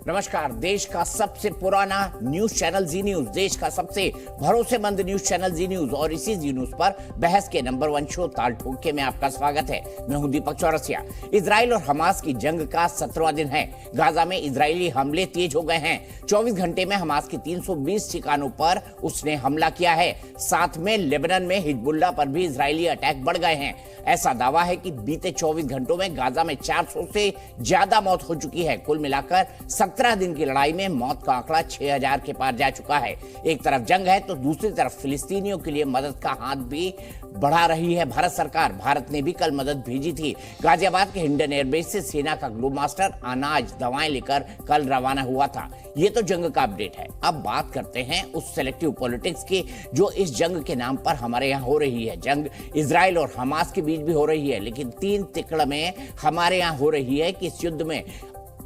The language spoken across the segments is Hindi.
नमस्कार। देश का सबसे पुराना न्यूज चैनल जी न्यूज, देश का सबसे भरोसेमंद न्यूज चैनल जी न्यूज और इसी जी न्यूज पर बहस के नंबर 1 शो ताल ठोक के में आपका स्वागत है। मैं हूं दीपक चौरसिया। इजराइल और हमास की जंग का 17वां दिन है। गाजा में इजरायली हमले तेज हो गए हैं। 24 घंटे में हमास के 320 ठिकानों पर उसने हमला किया है। साथ में लेबनान में हिजबुल्लाह पर भी इजरायली अटैक बढ़ गए हैं। ऐसा दावा है कि बीते 24 घंटों में गाजा में 400 से ज्यादा मौत हो चुकी है। कुल मिलाकर 17 दिन की लड़ाई में मौत का आंकड़ा 6000 के पार जा चुका है। एक तरफ जंग है तो दूसरी तरफ फिलिस्तीनियों के लिए मदद का हाथ भी बढ़ा रही है भारत सरकार। भारत ने भी कल मदद भेजी थी। गाजियाबाद के हिंडन एयरबेस से सेना का ग्लोब मास्टर अनाज दवाएं लेकर कल रवाना हुआ था। ये तो जंग का अपडेट है। अब बात करते हैं उस सेलेक्टिव पॉलिटिक्स की जो इस जंग के नाम पर हमारे यहाँ हो रही है। जंग इजराइल और हमास के बीच भी हो रही है, लेकिन तीन तिकड़ में हमारे यहाँ हो रही है कि इस युद्ध में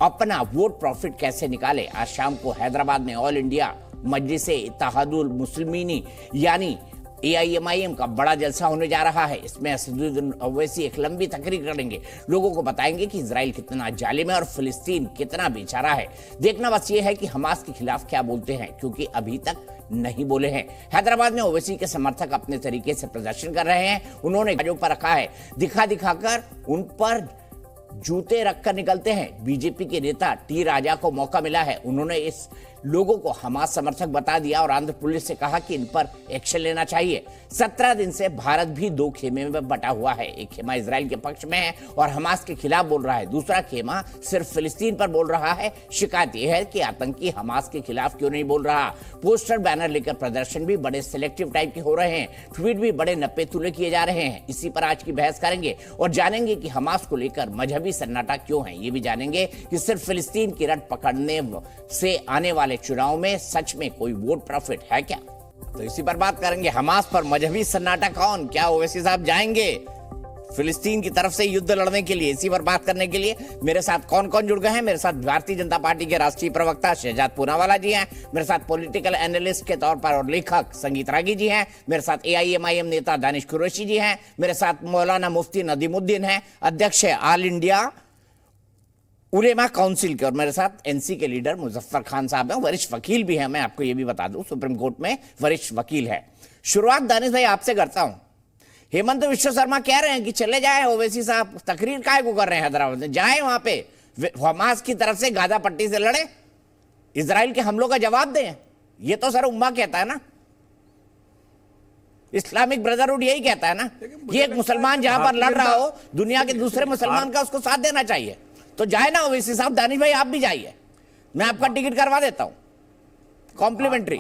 अपना वोट प्रॉफिट कैसे निकाले। आज शाम को हैदराबाद में ऑल इंडिया मजलिसे इत्तेहादुल मुस्लिमीन यानी AIMIM का बड़ा जलसा होने जा रहा है। इसमें असदुद्दीन ओवैसी एक लंबी तकरीर करेंगे, लोगों को बताएंगे कि इजराइल कितना जालिम है और फिलिस्तीन कितना बेचारा है। देखना बस ये है कि हमास के खिलाफ क्या बोलते हैं, क्योंकि अभी तक नहीं बोले हैं। हैदराबाद में ओवैसी के समर्थक अपने तरीके से प्रदर्शन कर रहे हैं। उन्होंने गाजों पर रखा है, दिखाकर उन पर जूते रखकर निकलते हैं। बीजेपी के नेता टी राजा को मौका मिला है। उन्होंने इस लोगों को हमास समर्थक बता दिया और आंध्र पुलिस से कहा कि इन पर एक्शन लेना चाहिए। 17 दिन से भारत भी दो खेमे में बटा हुआ है। एक खेमा इजराइल के पक्ष में है और हमास के खिलाफ बोल रहा है, दूसरा खेमा सिर्फ फिलिस्तीन पर बोल रहा है। शिकायत यह है कि आतंकी हमास के खिलाफ क्यों नहीं बोल रहा। पोस्टर बैनर लेकर प्रदर्शन भी बड़े सिलेक्टिव टाइप के हो रहे हैं। ट्वीट भी बड़े नप्पे तुले किए जा रहे हैं। इसी पर आज की बहस करेंगे और जानेंगे कि हमास को लेकर मजहबी सन्नाटा क्यों है। ये भी जानेंगे कि सिर्फ फिलिस्तीन की रट पकड़ने से आने वाले चुनाव में सच में कोई वोट प्रॉफिट है क्या। तो इसी पर बात करेंगे। हमास पर मजहबी सन्नाटा कौन, क्या ओवैसी साहब जाएंगे फिलिस्तीन की तरफ से युद्ध लड़ने के लिए। इसी पर बात करने के लिए मेरे साथ कौन कौन जुड़ गए हैं। मेरे साथ भारतीय जनता पार्टी के राष्ट्रीय प्रवक्ता शहजाद पूनावाला जी हैं। मेरे साथ पॉलिटिकल एनालिस्ट के तौर पर और लेखक संगीत रागी जी हैं। मेरे साथ AIMIM नेता दानिश कुरैशी जी हैं। मेरे साथ मौलाना मुफ्ती नदीमुद्दीन हैं, अध्यक्ष है ऑल इंडिया उलेमा काउंसिल के। और मेरे साथ NC के लीडर मुजफ्फर खान साहब हैं, वरिष्ठ वकील भी हैं। मैं आपको ये भी बता दूं, सुप्रीम कोर्ट में वरिष्ठ वकील है। शुरुआत दानिश भाई आपसे करता हूं। हेमंत विश्व शर्मा कह रहे हैं कि चले जाए ओवैसी साहब, तकरीर काहे को कर रहे हैं हैदराबाद में, जाए वहां पे हमास की तरफ से गाजा पट्टी से लड़े, इजराइल के हमलों का जवाब दें। ये तो सर उम्मा कहता है ना, इस्लामिक ब्रदरहुड यही कहता है ना कि एक मुसलमान जहां पर लड़ रहा हो, दुनिया के दूसरे मुसलमान का उसको साथ देना चाहिए। तो जाए ना ओवैसी साहब। दानिश भाई आप भी जाइए, मैं आपका टिकट करवा देता हूं कॉम्प्लीमेंट्री।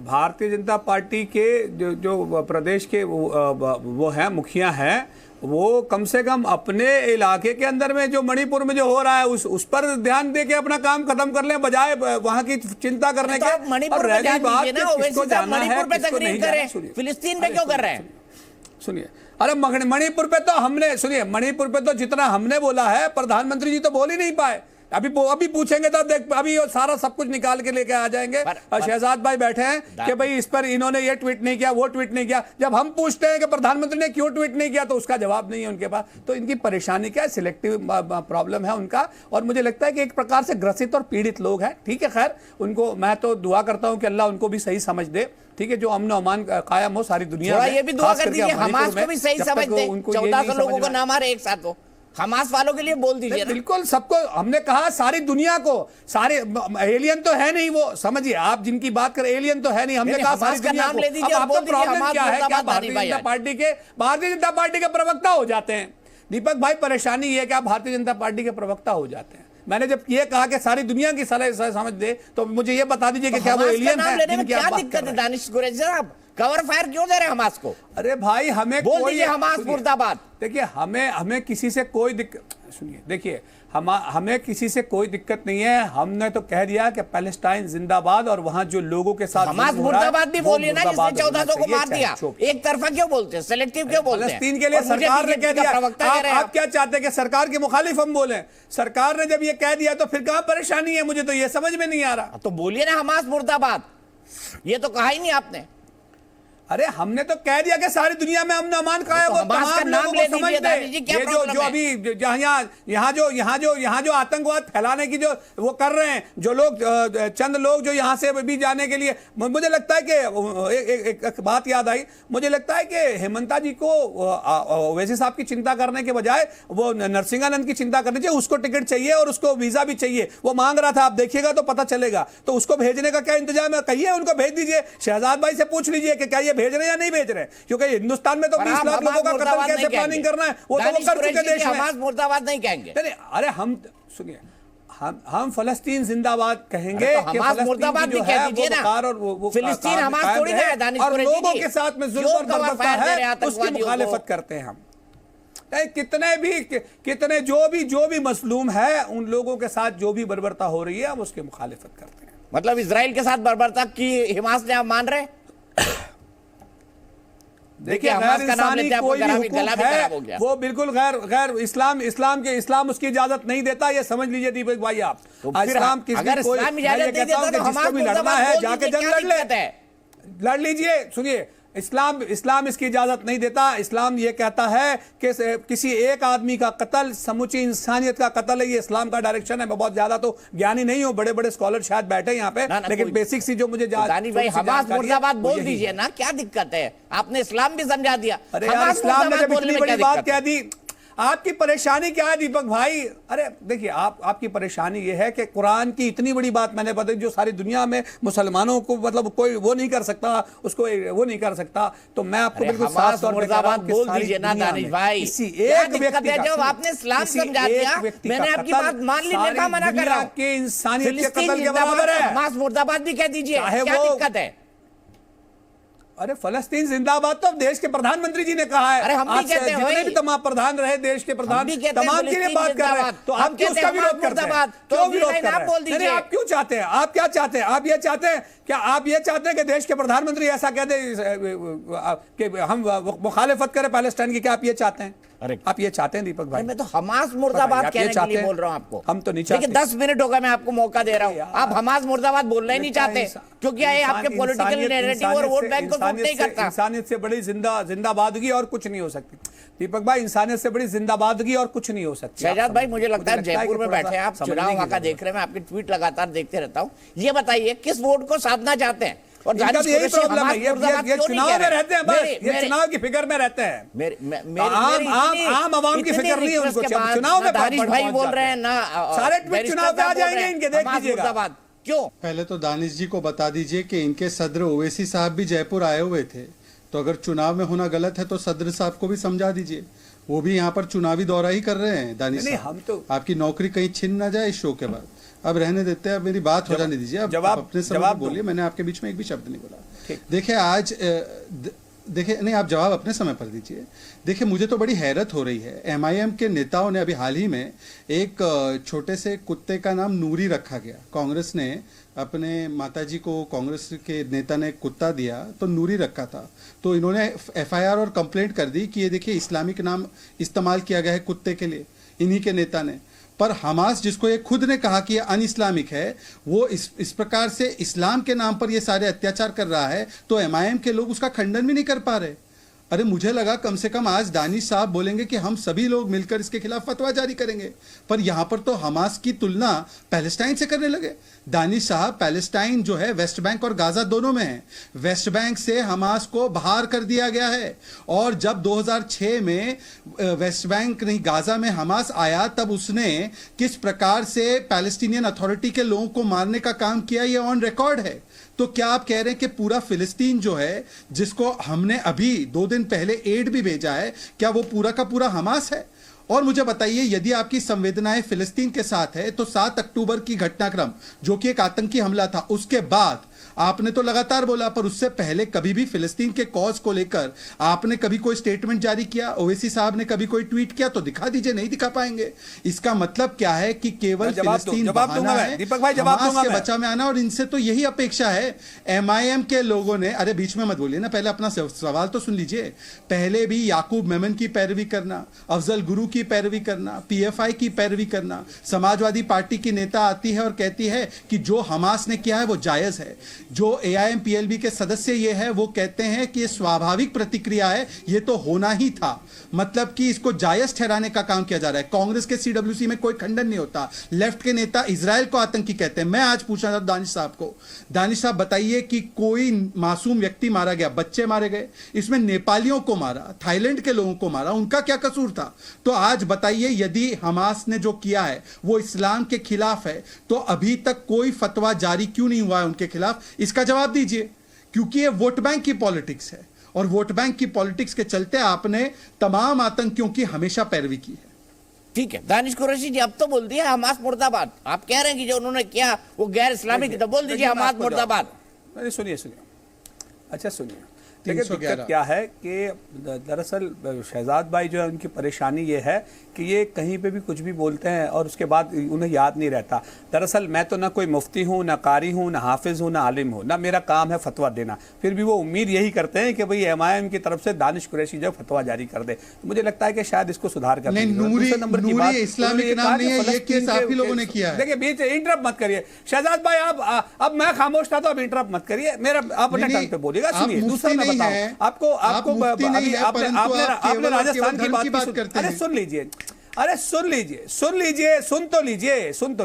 भारतीय जनता पार्टी के जो प्रदेश के वो हैं, मुखिया हैं, वो कम से कम अपने इलाके के अंदर में जो मणिपुर में जो हो रहा है उस पर ध्यान दे के अपना काम खत्म कर लें, बजाय वहां की चिंता करने के। मणिपुर पे ध्यान दीजिए ना, ओवैसी साहब मणिपुर पे तकरीर करें, फिलिस्तीन पे क्यों कर रहे हैं। सुनिए, अरे मणिपुर पे तो हमने, सुनिए, मणिपुर पे तो जितना हमने बोला है प्रधानमंत्री जी तो बोल ही नहीं पाए। अभी पूछेंगे तो देख, अभी सारा सब कुछ निकाल के लेके आ जाएंगे। शहजाद भाई बैठे हैं कि भाई इस पर इन्होंने ये ट्वीट नहीं किया, वो ट्वीट नहीं किया। जब हम पूछते हैं कि प्रधानमंत्री ने क्यों ट्वीट नहीं किया तो उसका जवाब नहीं है उनके पास। तो इनकी परेशानी क्या है, सिलेक्टिव प्रॉब्लम है उनका। और मुझे लगता है कि एक प्रकार से ग्रसित और पीड़ित लोग हैं। ठीक है, खैर उनको मैं तो दुआ करता हूं कि अल्लाह उनको भी सही समझ दे। ठीक है, जो अमन अमान कायम हो सारी दुनिया में। ये भी दुआ कर दीजिए हमास को भी सही समझ दे, 1400 लोगों को ना मारे एक साथ। वो हमास वालों के लिए बोल दीजिए। बिल्कुल, सबको हमने कहा, सारी दुनिया को, सारे एलियन तो है नहीं वो, समझिए आप जिनकी बात करें, एलियन तो है नहीं। हमने कहा सारी दुनिया को। अब आपका प्रॉब्लम क्या है, क्या भारतीय जनता पार्टी के प्रवक्ता हो जाते हैं। दीपक भाई, परेशानी ये है कि आप भारतीय जनता पार्टी के प्रवक्ता हो जाते हैं। मैंने जब ये कहा कि सारी दुनिया की सलाह समझ दे, तो मुझे ये बता दीजिए कि क्या वो एलियन है। क्या दिक्कत है दानिश कुरैशी साहब, कवर फायर क्यों दे रहे हैं हमास को। अरे भाई, हमें बोल दीजिए हमास मुर्दाबाद। देखिए, हमें किसी से कोई दिक्कत, सुनिए, देखिए हमें किसी से कोई दिक्कत नहीं है। हमने तो कह दिया कि पैलेस्टाइन जिंदाबाद और वहां जो लोगों के साथ हमास मुर्दाबाद भी बोलिए ना, जिसने 1400 को मार दिया। एक तरफा क्यों बोलते हैं, सेलेक्टिव क्यों बोलते हैं। फलस्तीन के लिए सरकार ने कह दिया। आप क्या चाहते हैं कि सरकार के मुखालिफ हम बोले। सरकार ने जब ये कह दिया तो फिर कहां परेशानी है, मुझे तो ये समझ में नहीं आ रहा। तो बोलिए ना हमास मुर्दाबाद, ये तो कहा ही नहीं आपने। अरे हमने तो कह दिया कि सारी दुनिया में अमन अमान का है, तो वो हमास का तमाम नाम लोगों ले को समझ दीजिए, दे। दानी जी, क्या ये जो प्रॉब्लम जो है? अभी यहाँ जो आतंकवाद फैलाने की जो वो कर रहे हैं, जो लोग चंद लोग जो यहाँ से भी जाने के लिए, मुझे लगता है कि एक बात याद आई, मुझे लगता है कि हेमंता जी को ओवैसी साहब की चिंता करने के बजाय वो नरसिंहानंद की चिंता करनी चाहिए। उसको टिकट चाहिए और उसको वीजा भी चाहिए, वो मांग रहा था, आप देखिएगा तो पता चलेगा। तो उसको भेजने का क्या इंतजाम है, कहिए उनको भेज दीजिए। शहजाद भाई से पूछ लीजिए कि क्या ये भेज रहे हैं या नहीं भेज रहे हैं, क्योंकि हिंदुस्तान में तो 20 लाख लोगों का कत्ल कैसे प्लानिंग करना है वो तो वो कर चुके देश में। हमास मुर्दाबाद नहीं कहेंगे। अरे हम सुनिए, हम फलस्तीन जिंदाबाद कहेंगे तो हमास मुर्दाबाद भी कह दीजिए ना। फिलिस्तीन हमास थोड़ी ना है, दानिश और कुरैशी लोगों जी। के साथ में जुल्म जो और बर्बरता है उसकी आतंकवादियों को। मुखालिफत करते हैं हम। कितने जो भी मसलूम है, उन लोगों के साथ जो भी बर्बरता हो रही है हम उसकी मुखालिफत करते हैं। मतलब इजराइल के साथ बर्बरता की हमास ने आप मान रहे? देखिए, गैर इंसानी कोई भी हुकूक है वो बिल्कुल गैर इस्लाम उसकी इजाजत नहीं देता, ये समझ लीजिए दीपक भाई आप। तो इस्लाम इजाजत नहीं देता तो जिसको भी लड़ना है जाके जंग लड़ लीजिए। सुनिए, इस्लाम इसकी इजाजत नहीं देता। इस्लाम ये कहता है कि किसी एक आदमी का कत्ल समूची इंसानियत का कत्ल है, ये इस्लाम का डायरेक्शन है। मैं बहुत ज्यादा तो ज्ञानी नहीं हूं, बड़े बड़े स्कॉलर शायद बैठे यहाँ पे, लेकिन बेसिक सी जो मुझे भाई हमास मुर्दाबाद बोल दीजिए ना, क्या दिक्कत है? आपने इस्लाम भी समझा दिया। अरे यार, इस्लाम ने जब इतनी बड़ी बात कह दी, आपकी परेशानी क्या है दीपक भाई? अरे देखिए, आपकी परेशानी ये है कि कुरान की इतनी बड़ी बात मैंने बताई जो सारी दुनिया में मुसलमानों को मतलब कोई वो नहीं कर सकता, उसको वो नहीं कर सकता। तो मैं आपको बिल्कुल साफ तौर पे कह रहा हूं कि बोल दीजिए ना दानिश भाई, किसी एक व्यक्ति का, जब आपने इस्लाम समझा दिया, मैंने आपकी बात मान ली, मैं मना कर रहा हूं कि इंसानियत के कत्ल के बराबर है। हमास मुर्दाबाद भी कह दीजिए, क्या दिक्कत है? अरे फलस्तीन जिंदाबाद तो देश के प्रधानमंत्री जी ने कहा है। अरे हम भी कहते हैं, जितने भी तमाम प्रधान रहे देश के प्रधान, तमाम के लिए बात कर रहे हैं। तो आप क्यों उसका विरोध करते हैं? क्यों विरोध कर रहे हैं? आप क्यों चाहते हैं? आप क्या चाहते हैं? आप ये चाहते हैं क्या? आप ये चाहते हैं कि देश के प्रधानमंत्री ऐसा कह दे कि हम मुखालिफत करें पैलेस्टाइन की? क्या आप ये चाहते हैं? अरे आप ये चाहते हैं दीपक भाई? मैं तो हमास मुर्दाबाद कहने के लिए बोल रहा हूं आपको। हम तो नहीं चाहते। लेकिन 10 मिनट होगा, मैं आपको मौका दे रहा हूं। आप हमास मुर्दाबाद बोलना ही नहीं चाहते क्योंकि ये आपके पॉलिटिकल नैरेटिव और वोट बैंक को सूट नहीं करता। इंसानियत से बड़ी जिंदाबादगी और कुछ नहीं हो सकती दीपक भाई, इंसानियत से बड़ी जिंदाबादगी और कुछ नहीं हो सकती। शहजाद भाई, मुझे लगता है जयपुर में बैठे हैं आप, चुनाव वहां का देख रहे हैं, मैं आपके ट्वीट लगातार देखते रहता हूं। ये बताइए किस वोट को साधना चाहते हैं? और यही प्रॉब्लम है, ये चुनाव में रहते हैं, बस ये चुनाव की फिक्र में रहते हैं। आम आवाम की फिक्र नहीं है उनको। चुनाव में दानिश भाई बोल रहे हैं ना, सारे ट्वीट चुनाव पे आ जाएंगे इनके, देख लीजिएगा। क्यों? पहले तो दानिश जी को बता दीजिए कि इनके सदर ओवैसी साहब भी जयपुर आए हुए थे, तो अगर चुनाव में होना गलत है तो सदर साहब को भी समझा दीजिए, वो भी यहाँ पर चुनावी दौरा ही कर रहे हैं। दानिश साहब, हम तो आपकी नौकरी कहीं छिन ना जाए इस शो के बाद। अब रहने देते हैं, अब मेरी बात हो जाने दीजिए। अब अपने समय बोलिए, मैंने आपके बीच में एक भी शब्द नहीं बोला। देखिए आज देखिए, नहीं आप जवाब अपने समय पर दीजिए। देखिए, मुझे तो बड़ी हैरत हो रही है, एमआईएम के नेताओं ने अभी हाल ही में एक छोटे से कुत्ते का नाम नूरी रखा गया। कांग्रेस ने अपने माताजी को, कांग्रेस के नेता ने कुत्ता दिया तो नूरी रखा था, तो इन्होंने एफआईआर और कंप्लेंट कर दी कि ये देखिए इस्लामिक नाम इस्तेमाल किया गया है कुत्ते के लिए, इन्हीं के नेता ने। पर हमास, जिसको ये खुद ने कहा कि ये अन इस्लामिक है, वो इस प्रकार से इस्लाम के नाम पर ये सारे अत्याचार कर रहा है, तो एमआईएम के लोग उसका खंडन भी नहीं कर पा रहे। अरे मुझे लगा कम से कम आज दानिश साहब बोलेंगे कि हम सभी लोग मिलकर इसके खिलाफ फतवा जारी करेंगे, पर यहां पर तो हमास की तुलना पैलेस्टाइन से करने लगे। दानिश साहब, पैलेस्टाइन जो है वेस्ट बैंक और गाजा दोनों में है। वेस्ट बैंक से हमास को बाहर कर दिया गया है, और जब 2006 में वेस्ट बैंक नहीं गाजा में हमास आया, तब उसने किस प्रकार से पैलेस्टीनियन अथॉरिटी के लोगों को मारने का काम किया, ये ऑन रिकॉर्ड है। तो क्या आप कह रहे हैं कि पूरा फिलिस्तीन जो है, जिसको हमने अभी 2 दिन पहले एड भी भेजा है, क्या वो पूरा का पूरा हमास है? और मुझे बताइए, यदि आपकी संवेदनाएं फिलिस्तीन के साथ है, तो 7 अक्टूबर की घटनाक्रम जो कि एक आतंकी हमला था, उसके बाद आपने तो लगातार बोला, पर उससे पहले कभी भी फिलिस्तीन के कॉज को लेकर आपने कभी कोई स्टेटमेंट जारी किया? ओवैसी साहब ने कभी कोई ट्वीट किया? तो दिखा दीजिए, नहीं दिखा पाएंगे। इसका मतलब क्या है कि केवल फिलिस्तीन बहाना है दीपक भाई, जवाब दूंगा मैं, बचा में आना, और इनसे तो यही अपेक्षा है। एमआईएम के लोगों ने, अरे बीच में मत बोलिए ना, पहले अपना सवाल तो सुन लीजिए। पहले भी याकूब मेमन की पैरवी करना, अफजल गुरु की पैरवी करना, पीएफआई की पैरवी करना, समाजवादी पार्टी की नेता आती है और कहती है कि जो हमास ने किया है वो जायज है। जो AIMPLB के सदस्य ये है वो कहते हैं कि ये स्वाभाविक प्रतिक्रिया है, ये तो होना ही था, मतलब कि इसको जायज ठहराने का काम किया जा रहा है। कांग्रेस के CWC में कोई खंडन नहीं होता। लेफ्ट के नेता इजराइल को आतंकी कहते हैं। मैं आज पूछना चाहता दानिश साहब को, दानिश साहब बताइए कि कोई मासूम व्यक्ति मारा गया, बच्चे मारे गए, इसमें नेपालियों को मारा, थाईलैंड के लोगों को मारा, उनका क्या कसूर था? तो आज बताइए यदि हमास ने जो किया है वो इस्लाम के खिलाफ है तो अभी तक कोई फतवा जारी क्यों नहीं हुआ है उनके खिलाफ? इसका जवाब दीजिए। क्योंकि ये वोट बैंक की पॉलिटिक्स है और वोट बैंक की पॉलिटिक्स के चलते आपने तमाम आतंकियों की हमेशा पैरवी की है। ठीक है दानिश कुरैशी जी, अब तो बोल दिया हमास मुर्दाबाद। आप कह रहे हैं कि जो उन्होंने किया वो गैर इस्लामिक, तो बोल दीजिए हमास मुर्दाबाद। नहीं सुनिए, अच्छा सुनिए, देखिए दिक्कत क्या है कि दरअसल शहजाद भाई जो है उनकी परेशानी ये है कि ये कहीं पे भी कुछ भी बोलते हैं और उसके बाद उन्हें याद नहीं रहता। दरअसल मैं तो ना कोई मुफ्ती हूँ, ना कारी हूँ, ना हाफिज हूँ, ना आलिम हूँ, ना मेरा काम है फतवा देना। फिर भी वो उम्मीद यही करते हैं कि भाई MIM की तरफ से दानिश कुरैशी जो फतवा जारी कर दे। तो मुझे लगता है कि शायद इसको सुधार कर नंबर की बात, इस्लामिक नाम नहीं है, ये केस आप ही लोगों ने किया है। देखिए बीच इंटरप्ट मत करिए शहजाद भाई, आप अब मैं खामोश था तो अब इंटरप्ट मत करिए, मेरा अपने टाइम पे बोलिएगा। सुनिए दूसरा मैं बताऊं आपको, आपने राजस्थान की बात की, अरे सुन लीजिए, सुन तो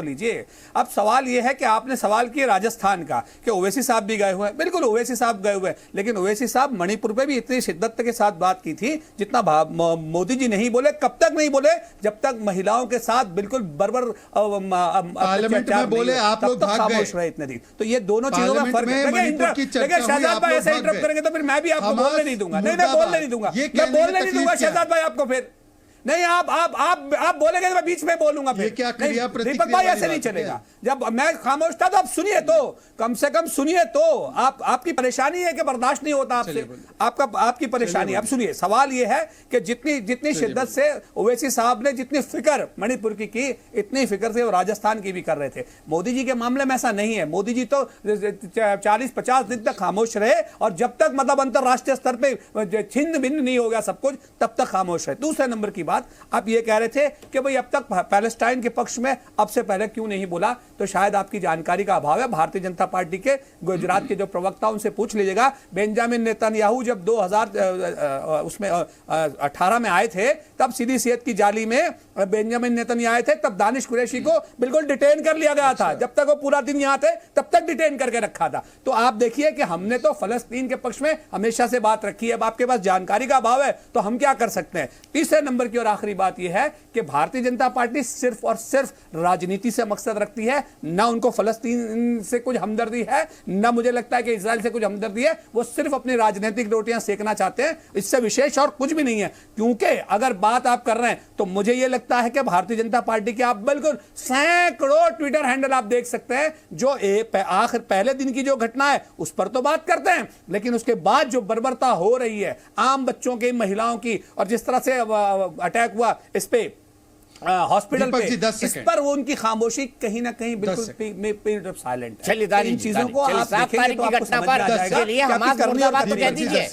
लीजिए। अब सवाल यह है कि आपने सवाल किया राजस्थान का कि ओवैसी साहब भी गए हुए हैं। बिल्कुल ओवैसी साहब गए हुए हैं, लेकिन ओवैसी साहब मणिपुर पे भी इतनी शिद्दत के साथ बात की थी जितना मोदी जी नहीं बोले। कब तक नहीं बोले? जब तक महिलाओं के साथ बिल्कुल बर्बर पार्लियामेंट में बोले आप लोग खामोश रहे इतने दिन। तो ये दोनों चीजों में फर्क है। शहजाद भाई ऐसे इंटरप्ट करेंगे तो फिर मैं भी आपको बोलने नहीं दूंगा। नहीं, मैं बोलने नहीं दूंगा शहजाद भाई आपको। फिर नहीं, आप बोलेंगे तो मैं बीच में बोलूंगा। फिर क्या दीपक भाई ऐसे नहीं चलेगा। जब मैं खामोश था तो आप सुनिए, तो कम से कम सुनिए। तो आपकी परेशानी है कि बर्दाश्त नहीं होता आपसे, आपकी परेशानी। अब सुनिए, सवाल यह है कि जितनी शिद्दत से ओवैसी साहब ने जितनी फिक्र मणिपुर की इतनी फिक्र से वो राजस्थान की भी कर रहे थे। मोदी जी के मामले में ऐसा नहीं है। मोदी जी तो 40-50 दिन तक खामोश रहे और जब तक मतलब अंतरराष्ट्रीय स्तर पर छिन्न भिन्न नहीं हो गया सब कुछ, तब तक खामोश रहे। दूसरे नंबर की बात, आप ये कह रहे थे कि भाई अब तक पैलेस्टाइन के पक्ष में अब से पहले क्यों नहीं बोला, तो शायद आपकी जानकारी का अभाव है। भारतीय जनता पार्टी के गुजरात के जो प्रवक्ता उनसे पूछ लीजिएगा। बेंजामिन नेतन्याहू जब 2018 में आए थे तब सीधी सेहत की जाली में बेंजामिन नेतन्याहू आए थे, तब दानिश कुरैशी को बिल्कुल डिटेन कर लिया गया था। जब तक वो पूरा दिन यहां थे तब तक डिटेन करके रखा था। तो आप देखिए कि हमने तो फलस्तीन के पक्ष में हमेशा से बात रखी है। अब आपके पास जानकारी का अभाव है तो हम क्या कर सकते हैं। तीसरे नंबर की और आखिरी बात यह है कि भारतीय जनता पार्टी सिर्फ और सिर्फ राजनीति से मकसद रखती है। ना उनको फलस्तीन से कुछ हमदर्दी है, ना मुझे लगता है कि इजराइल से कुछ हमदर्दी है। वो सिर्फ अपनी राजनीतिक रोटियां सेकना चाहते हैं, इससे विशेष और कुछ भी नहीं है। क्योंकि अगर बात आप कर रहे हैं तो मुझे यह लगता है कि भारतीय जनता पार्टी के आप बिल्कुल सैकड़ों ट्विटर हैंडल आप देख सकते हैं जो आखिर पहले दिन की जो घटना है उस पर तो बात करते हैं, लेकिन उसके बाद जो बर्बरता हो रही है आम बच्चों की, महिलाओं की, और जिस तरह से अटैक हुआ इस पे हॉस्पिटल पे, इस पर वो उनकी खामोशी कहीं ना कहीं बिल्कुल पीरियड ऑफ साइलेंट है। चलिए इन चीजों को आप देखेंगे तो आपको समझ में आ जाएगा कि हमास मुर्दाबाद तो कह दीजिए।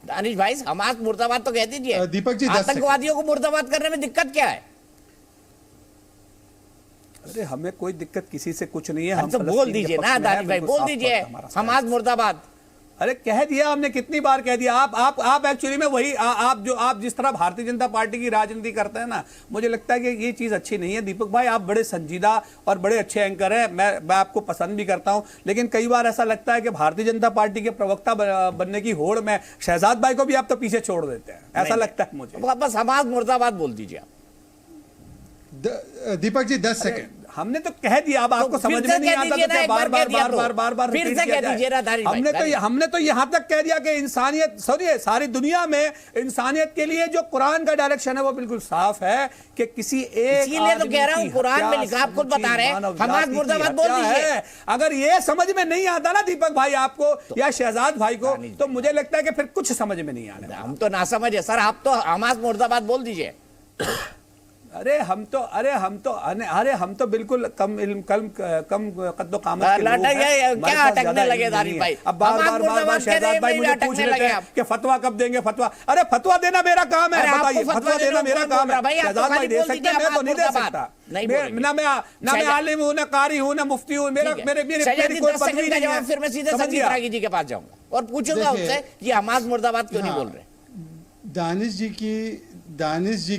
दानिश भाई हमास मुर्दाबाद तो कह दीजिए। दीपक जी, आतंकवादियों को मुर्दाबाद करने में दिक्कत क्या है? अरे हमें कोई दिक्कत किसी से कुछ नहीं है। हम तो बोल दीजिए ना दानिश भाई, बोल दीजिए हमास मुर्दाबाद। अरे कह दिया हमने, कितनी बार कह दिया। आप एक्चुअली में वही आप जिस तरह भारतीय जनता पार्टी की राजनीति करते हैं ना, मुझे लगता है कि ये चीज अच्छी नहीं है। दीपक भाई आप बड़े संजीदा और बड़े अच्छे एंकर हैं, मैं आपको पसंद भी करता हूं, लेकिन कई बार ऐसा लगता है कि भारतीय जनता पार्टी के प्रवक्ता बनने की होड़ में शहजाद भाई को भी आप तो पीछे छोड़ देते हैं, ऐसा लगता है मुझे। बस हमास मुर्दाबाद बोल दीजिए आप। दीपक जी 10 सेकंड। हमने तो कह दिया, अब आपको समझ में नहीं आता तो बार फिर से कह दीजिए ना दानिश भाई। हमने तो यहां तक कह दिया कि इंसानियत, सॉरी सारी दुनिया में इंसानियत के लिए जो कुरान का डायरेक्शन है वो बिल्कुल साफ है कि किसी एक, इसीलिए तो कह रहा हूं कुरान में लिखा, आप खुद बता रहे हैं हमास मुर्दाबाद बोल दीजिए। अगर ये समझ में नहीं आता ना दीपक भाई आपको या शहजाद भाई को, तो मुझे लगता है कि फिर कुछ समझ में नहीं आना। हम तो ना समझे सर, आप तो हमास मुर्दाबाद बोल दीजिए। अरे हम तो बिल्कुल कम कद्दो कामत के लोग हैं। क्या अटकने लगे दानिश भाई? अब बार शहजाद भाई मुझे पूछ रहे थे कि फतवा कब देंगे फतवा। अरे फतवा देना मेरा काम है, बताइए फतवा देना मेरा काम है। शहजाद भाई दे सकते हैं, मैं तो नहीं दे सकता। ना मैं आलिम हूँ, ना कारी हूँ, ना मुफ्ती हूँ, मेरी कोई पदवी नहीं है। फिर मैं सीधे संजीव रागी जी के पास जाऊंगा और पूछूंगा उससे कि हमास मुर्दाबाद क्यों नहीं बोल रहे। दानिश जी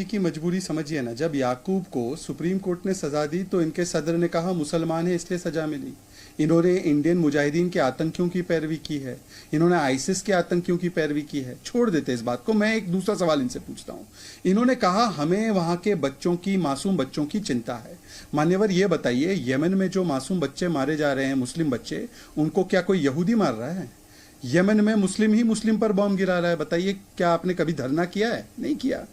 की मजबूरी समझिए ना। जब याकूब को सुप्रीम कोर्ट ने सजा दी तो इनके सदर ने कहा मुसलमान है इसलिए सजा मिली। इन्होंने इंडियन मुजाहिदीन के आतंकियों की पैरवी की है, इन्होंने आईसिस के आतंकियों की पैरवी की है। छोड़ देते इस बात को, मैं एक दूसरा सवाल इनसे पूछता हूं। इन्होंने कहा हमें वहां के बच्चों की, मासूम बच्चों की चिंता है। मान्यवर ये बताइए, यमन में जो मासूम बच्चे मारे जा रहे हैं, मुस्लिम बच्चे, उनको क्या कोई यहूदी मार रहा है? यमन में मुस्लिम ही मुस्लिम पर बम गिरा रहा है। बताइए क्या आपने कभी धरना किया है? नहीं किया।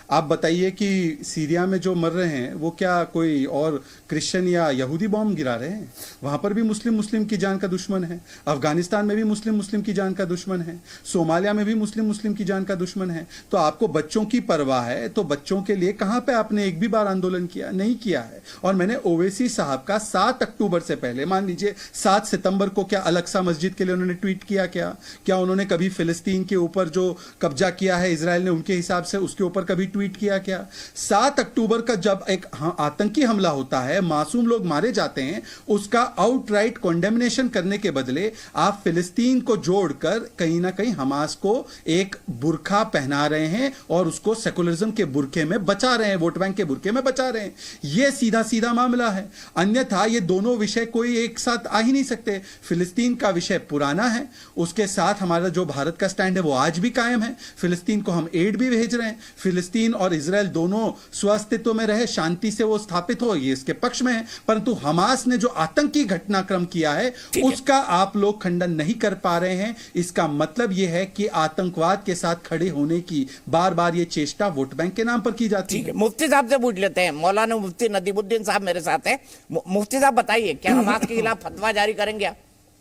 आप बताइए कि सीरिया में जो मर रहे हैं वो क्या कोई और क्रिश्चियन या यहूदी बॉम्ब गिरा रहे हैं? वहां पर भी मुस्लिम की जान का दुश्मन है। अफगानिस्तान में भी मुस्लिम की जान का दुश्मन है। सोमालिया में भी मुस्लिम की जान का दुश्मन है। तो आपको बच्चों की परवाह है तो बच्चों के लिए कहां पे आपने एक भी बार आंदोलन किया? नहीं किया है। और मैंने ओवैसी साहब का 7 अक्टूबर से पहले, मान लीजिए 7 सितंबर को, क्या अलक्सा मस्जिद के लिए उन्होंने ट्वीट किया? क्या उन्होंने कभी फिलिस्तीन के ऊपर जो कब्जा किया है इजराइल ने, उनके हिसाब से उसके ऊपर कभी ट्वीट किया क्या? 7 अक्टूबर का जब एक आतंकी हमला होता है, मासूम लोग मारे जाते हैं, उसका आउटराइट कॉन्डेमनेशन करने के बदले आप फिलिस्तीन को जोड़कर कहीं ना कहीं हमास को एक बुर्का पहना रहे हैं और उसको सेकुलरिज्म के बुरके में बचा रहे हैं, वोट बैंक के बुरके में बचा रहे हैं। यह सीधा मामला है। अन्यथा ये दोनों विषय कोई एक साथ आ ही नहीं सकते। फिलिस्तीन का विषय पुराना है, उसके साथ हमारा जो भारत का स्टैंड है वो आज भी कायम है। फिलिस्तीन को हम एड भी भेज रहे हैं। फिलिस्तीन और इजराइल दोनों स्वास्तित्व में रहे, शांति से वो स्थापित हो, ये इसके पक्ष में है। परंतु हमास ने जो आतंकी घटनाक्रम किया है उसका आप लोग खंडन नहीं कर पा रहे हैं। इसका मतलब यह है कि आतंकवाद के साथ खड़े होने की बार ये चेष्टा वोट बैंक के नाम पर की जाती है। मुफ्ती साहब से पूछ लेते हैं। मौलाना मुफ्ती नदीमुद्दीन साहब मेरे साथ हैं। मुफ्ती साहब बताइए, क्या हमास के खिलाफ फतवा जारी करेंगे?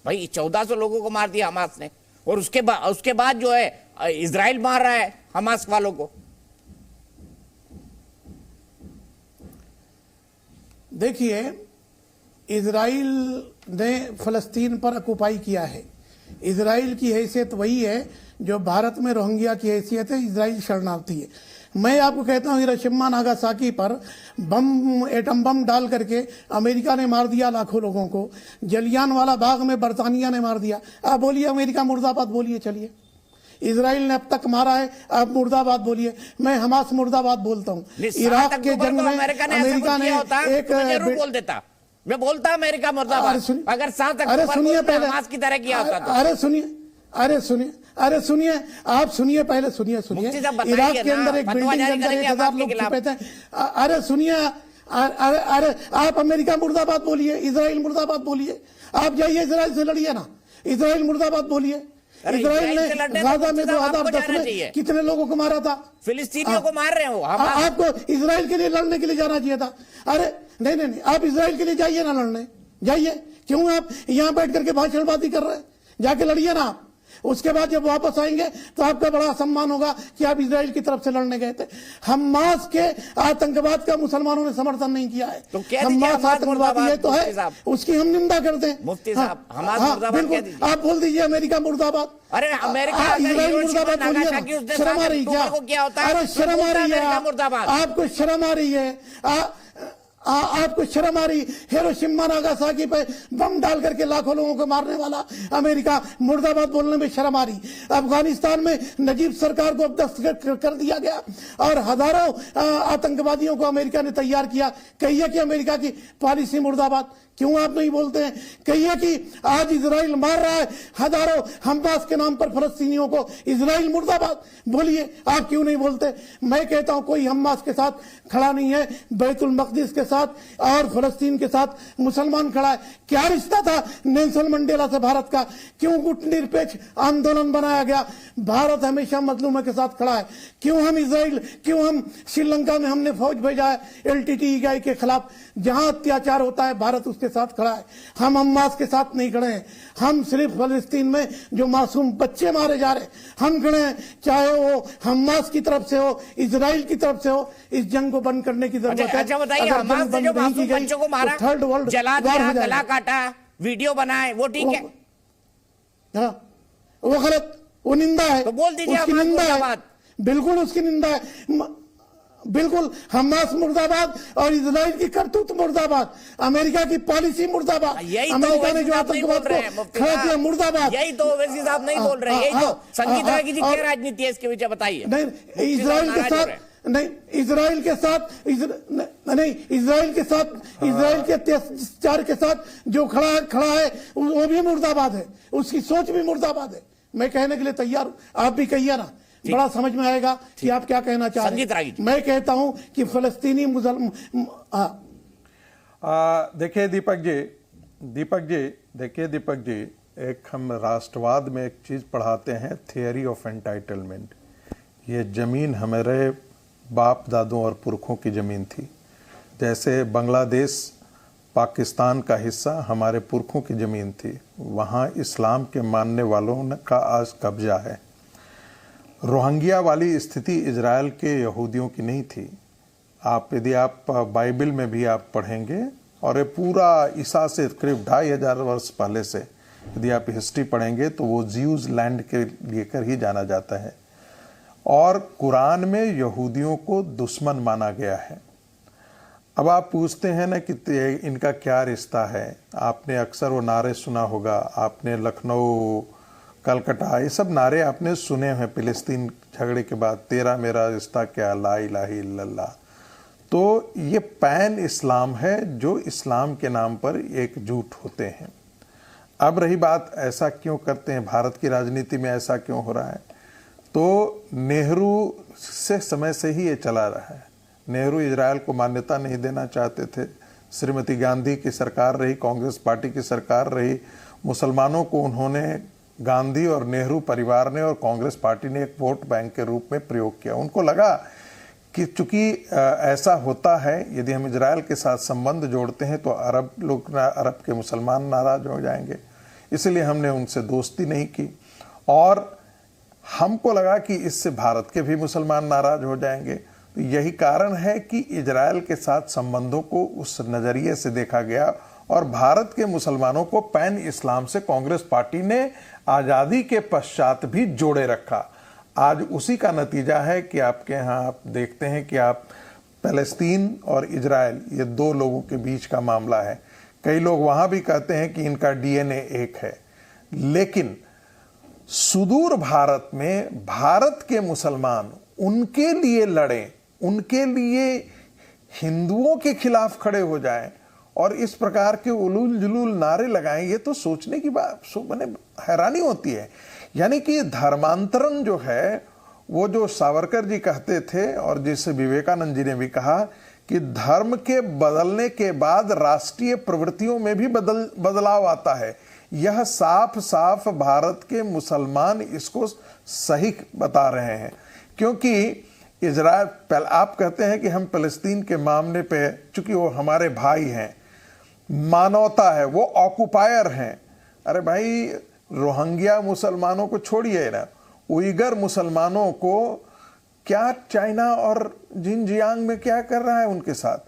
भाई 1400 लोगों को मार दिया हमास ने, और उसके बाद जो है इजराइल मार रहा है हमास वालों को। देखिए, इजराइल ने फलस्तीन पर ऑक्युपाई किया है। इजराइल की हैसियत वही है जो भारत में रोहिंग्या की हैसियत है। इजराइल शरणार्थी है। मैं आपको कहता हूँ, हिरोशिमा नागासाकी पर एटम बम डाल करके अमेरिका ने मार दिया लाखों लोगों को। जलियांवाला बाग में बरतानिया ने मार दिया। आप बोलिए अमेरिका मुर्दाबाद बोलिए। चलिए, इजराइल ने अब तक मारा है, आप मुर्दाबाद बोलिए। मैं हमास मुर्दाबाद बोलता हूँ। इराक के जंग में अमेरिका ने एक जरूर बोल देता, मैं बोलता अमेरिका मुर्दाबाद। अगर 7 अक्टूबर को हमास की तरह किया होता तो। अरे सुनिए, आप सुनिए, पहले सुनिए। इराक के अंदर एक बिल्डिंग के अंदर 1000 लोग छुपे थे। अरे सुनिए, अरे आप अमेरिका मुर्दाबाद बोलिए, इजराइल मुर्दाबाद बोलिए। आप जाइए इजराइल से लड़िए ना, इजराइल मुर्दाबाद बोलिए। इजराइल ने गाजा में 2010 में कितने लोगों को मारा था? फिलिस्तीनियों को मार रहे हो। आपको इजराइल के लिए लड़ने के लिए जाना चाहिए था। अरे नहीं, आप इजराइल के लिए जाइए ना लड़ने, जाइए। क्यों आप यहाँ बैठ करके भाषणबाजी कर रहे हैं? जाके लड़िए ना आप। उसके बाद जब वापस आएंगे तो आपका बड़ा सम्मान होगा कि आप इजराइल की तरफ से लड़ने गए थे। हमास के आतंकवाद का मुसलमानों ने समर्थन नहीं किया है। तो हमास आतंकवादी है तो है, उसकी हम निंदा करते हैं। मुफ्ती साहब, हमास बिल्कुल, आप बोल दीजिए अमेरिका मुर्दाबाद। अरे अमेरिका इजराइल मुर्दाबाद बोलिए। शर्म आ रही क्या? अरे शर्म आ रही है? आपको शर्म आ रही है? आपको शर्म आ रही? हिरोशिमा नागासाकी पे बम डाल करके लाखों लोगों को मारने वाला अमेरिका मुर्दाबाद बोलने में शर्म आ रही। अफगानिस्तान में नजीब सरकार को दस्तखत कर दिया गया और हजारों आतंकवादियों को अमेरिका ने तैयार किया। कहिए कि अमेरिका की पॉलिसी मुर्दाबाद। क्यों आप नहीं बोलते हैं? कहिए कि आज इजराइल मार रहा है हजारों हमास के नाम पर फलस्तीनियों को, इजराइल मुर्दाबाद बोलिए। आप क्यों नहीं बोलते? मैं कहता हूं कोई हमास के साथ खड़ा नहीं है, बैतुल मकदिस के साथ और फलस्तीन के साथ मुसलमान खड़ा है। क्या रिश्ता था नेल्सन मंडेला से भारत का? क्यों गुटनिरपेक्ष आंदोलन बनाया गया? भारत हमेशा मजलूमों के साथ खड़ा है। क्यों हम श्रीलंका में हमने फौज भेजा है LTTE के खिलाफ? जहां अत्याचार होता है भारत उसके के साथ खड़ा है, हम हमास के साथ नहीं खड़े हैं। हम सिर्फ फलस्तीन में जो मासूम बच्चे मारे जा रहे हैं हम खड़े हैं, चाहे वो हमास की तरफ से हो, इजराइल की तरफ से हो। इस जंग को बंद करने की जरूरत है। अच्छा बताइए, हमास ने जो मासूम बच्चों को मारा, थर्ड वर्ल्ड जला दिया, गला काटा, वीडियो बनाए, वो ठीक है? वो गलत, वो निंदा है। तो बोल दीजिए उसकी निंदा है, बिल्कुल उसकी निंदा है, बिल्कुल। हमास मुर्दाबाद और इजराइल की करतूत मुर्दाबाद, अमेरिका की पॉलिसी मुर्दाबाद, अमेरिका ने जो आतंकवाद को खड़ा किया मुर्दाबाद। यही तो ओवैसी साहब नहीं बोल रहे, यही तो संगीता राय जी क्या राजनीति है इसके विषय बताइए। नहीं, इजराइल के साथ नहीं, इजराइल के अत्याचार के साथ जो खड़ा है वो भी मुर्दाबाद है, उसकी सोच भी मुर्दाबाद है। मैं कहने के लिए तैयार हूं, आप भी कहिए ना, बड़ा समझ में आएगा कि आप क्या कहना चाह रहे हैं। मैं कहता हूं कि फलस्तीनी देखिए दीपक जी, एक हम राष्ट्रवाद में एक चीज पढ़ाते हैं, थियरी ऑफ एंटाइटलमेंट। ये जमीन हमारे बाप दादों और पुरखों की जमीन थी, जैसे बांग्लादेश पाकिस्तान का हिस्सा हमारे पुरखों की जमीन थी, वहाँ इस्लाम के मानने वालों का आज कब्जा है। रोहिंग्या वाली स्थिति इजराइल के यहूदियों की नहीं थी। यदि आप बाइबल में भी आप पढ़ेंगे, और ये पूरा ईसा से करीब 2500 वर्ष पहले से यदि आप हिस्ट्री पढ़ेंगे तो वो ज्यूज लैंड के लेकर ही जाना जाता है, और कुरान में यहूदियों को दुश्मन माना गया है। अब आप पूछते हैं ना कि इनका क्या रिश्ता है। आपने अक्सर वो नारे सुना होगा, आपने लखनऊ, कलकत्ता, ये सब नारे आपने सुने हैं फिलिस्तीन झगड़े के बाद, तेरा मेरा रिश्ता क्या, ला इलाहा इल्लल्लाह। तो ये पैन इस्लाम है जो इस्लाम के नाम पर एकजुट होते हैं। अब रही बात ऐसा क्यों करते हैं, भारत की राजनीति में ऐसा क्यों हो रहा है, तो नेहरू से समय से ही ये चला रहा है। नेहरू इजराइल को मान्यता नहीं देना चाहते थे, श्रीमती गांधी की सरकार रही, कांग्रेस पार्टी की सरकार रही, मुसलमानों को उन्होंने, गांधी और नेहरू परिवार ने और कांग्रेस पार्टी ने एक वोट बैंक के रूप में प्रयोग किया। उनको लगा कि चूंकि ऐसा होता है, यदि हम इजराइल के साथ संबंध जोड़ते हैं तो अरब के मुसलमान नाराज हो जाएंगे, इसलिए हमने उनसे दोस्ती नहीं की, और हमको लगा कि इससे भारत के भी मुसलमान नाराज हो जाएंगे। तो यही कारण है कि इजराइल के साथ संबंधों को उस नजरिए से देखा गया, और भारत के मुसलमानों को पैन इस्लाम से कांग्रेस पार्टी ने आजादी के पश्चात भी जोड़े रखा। आज उसी का नतीजा है कि आपके यहाँ आप देखते हैं कि आप फलस्तीन और इजराइल, ये दो लोगों के बीच का मामला है। कई लोग वहां भी कहते हैं कि इनका डीएनए एक है, लेकिन सुदूर भारत में भारत के मुसलमान उनके लिए लड़ें, उनके लिए हिंदुओं के खिलाफ खड़े हो जाएं और इस प्रकार के उलूल जुलूल नारे लगाएं, ये तो सोचने की बात, मैंने हैरानी होती है। यानी कि धर्मांतरण जो है, वो जो सावरकर जी कहते थे और जिसे विवेकानंद जी ने भी कहा कि धर्म के बदलने के बाद राष्ट्रीय प्रवृत्तियों में भी बदलाव आता है। यह साफ साफ भारत के मुसलमान इसको सही बता रहे हैं, क्योंकि इजराइल, आप कहते हैं कि हम फलस्तीन के मामले पे, चूंकि वो हमारे भाई हैं, मानवता है, वो ऑक्युपायर हैं। अरे भाई, रोहिंग्या मुसलमानों को छोड़िए ना, उइगर मुसलमानों को क्या चाइना और जिनजियांग में क्या कर रहा है उनके साथ?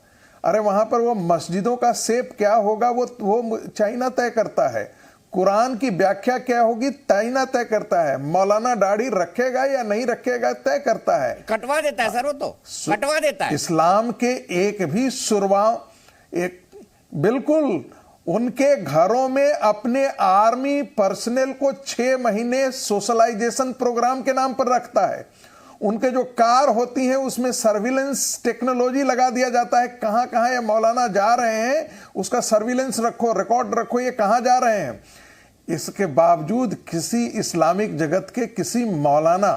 अरे वहां पर वो मस्जिदों का शेप क्या होगा वो चाइना तय करता है। कुरान की व्याख्या क्या होगी चाइना तय करता है। मौलाना दाढ़ी रखेगा या नहीं रखेगा तय करता है, कटवा देता है सर, वो तो कटवा देता है। इस्लाम के एक भी शुरवा, एक बिल्कुल उनके घरों में अपने आर्मी पर्सनल को 6 महीने सोशलाइजेशन प्रोग्राम के नाम पर रखता है। उनके जो कार होती हैं उसमें सर्विलेंस टेक्नोलॉजी लगा दिया जाता है, कहां कहां ये मौलाना जा रहे हैं उसका सर्विलेंस रखो, रिकॉर्ड रखो, ये कहां जा रहे हैं। इसके बावजूद किसी इस्लामिक जगत के किसी मौलाना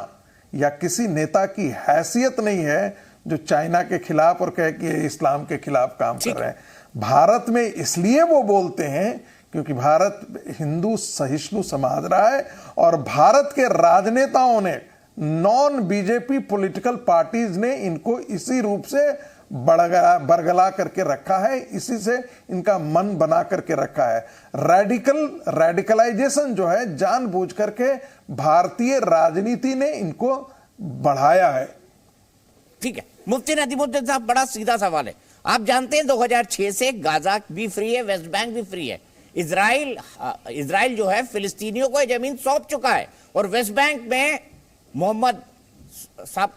या किसी नेता की हैसियत नहीं है जो चाइना के खिलाफ और कहे कि इस्लाम के खिलाफ काम कर रहे हैं। भारत में इसलिए वो बोलते हैं क्योंकि भारत हिंदू सहिष्णु समाज रहा है और भारत के राजनेताओं ने, नॉन बीजेपी पॉलिटिकल पार्टीज ने इनको इसी रूप से बरगला करके रखा है, इसी से इनका मन बना करके रखा है। रेडिकलाइजेशन जो है जानबूझ करके भारतीय राजनीति ने इनको बढ़ाया है। ठीक है, मुफ्ती नदीमुद्दीन साहब, बड़ा सीधा सवाल है। आप जानते हैं 2006 से गाजा भी फ्री है, वेस्ट बैंक भी फ्री है। इजराइल जो है फिलिस्तीनियों को ये जमीन सौंप चुका है, और वेस्ट बैंक में मोहम्मद साहब,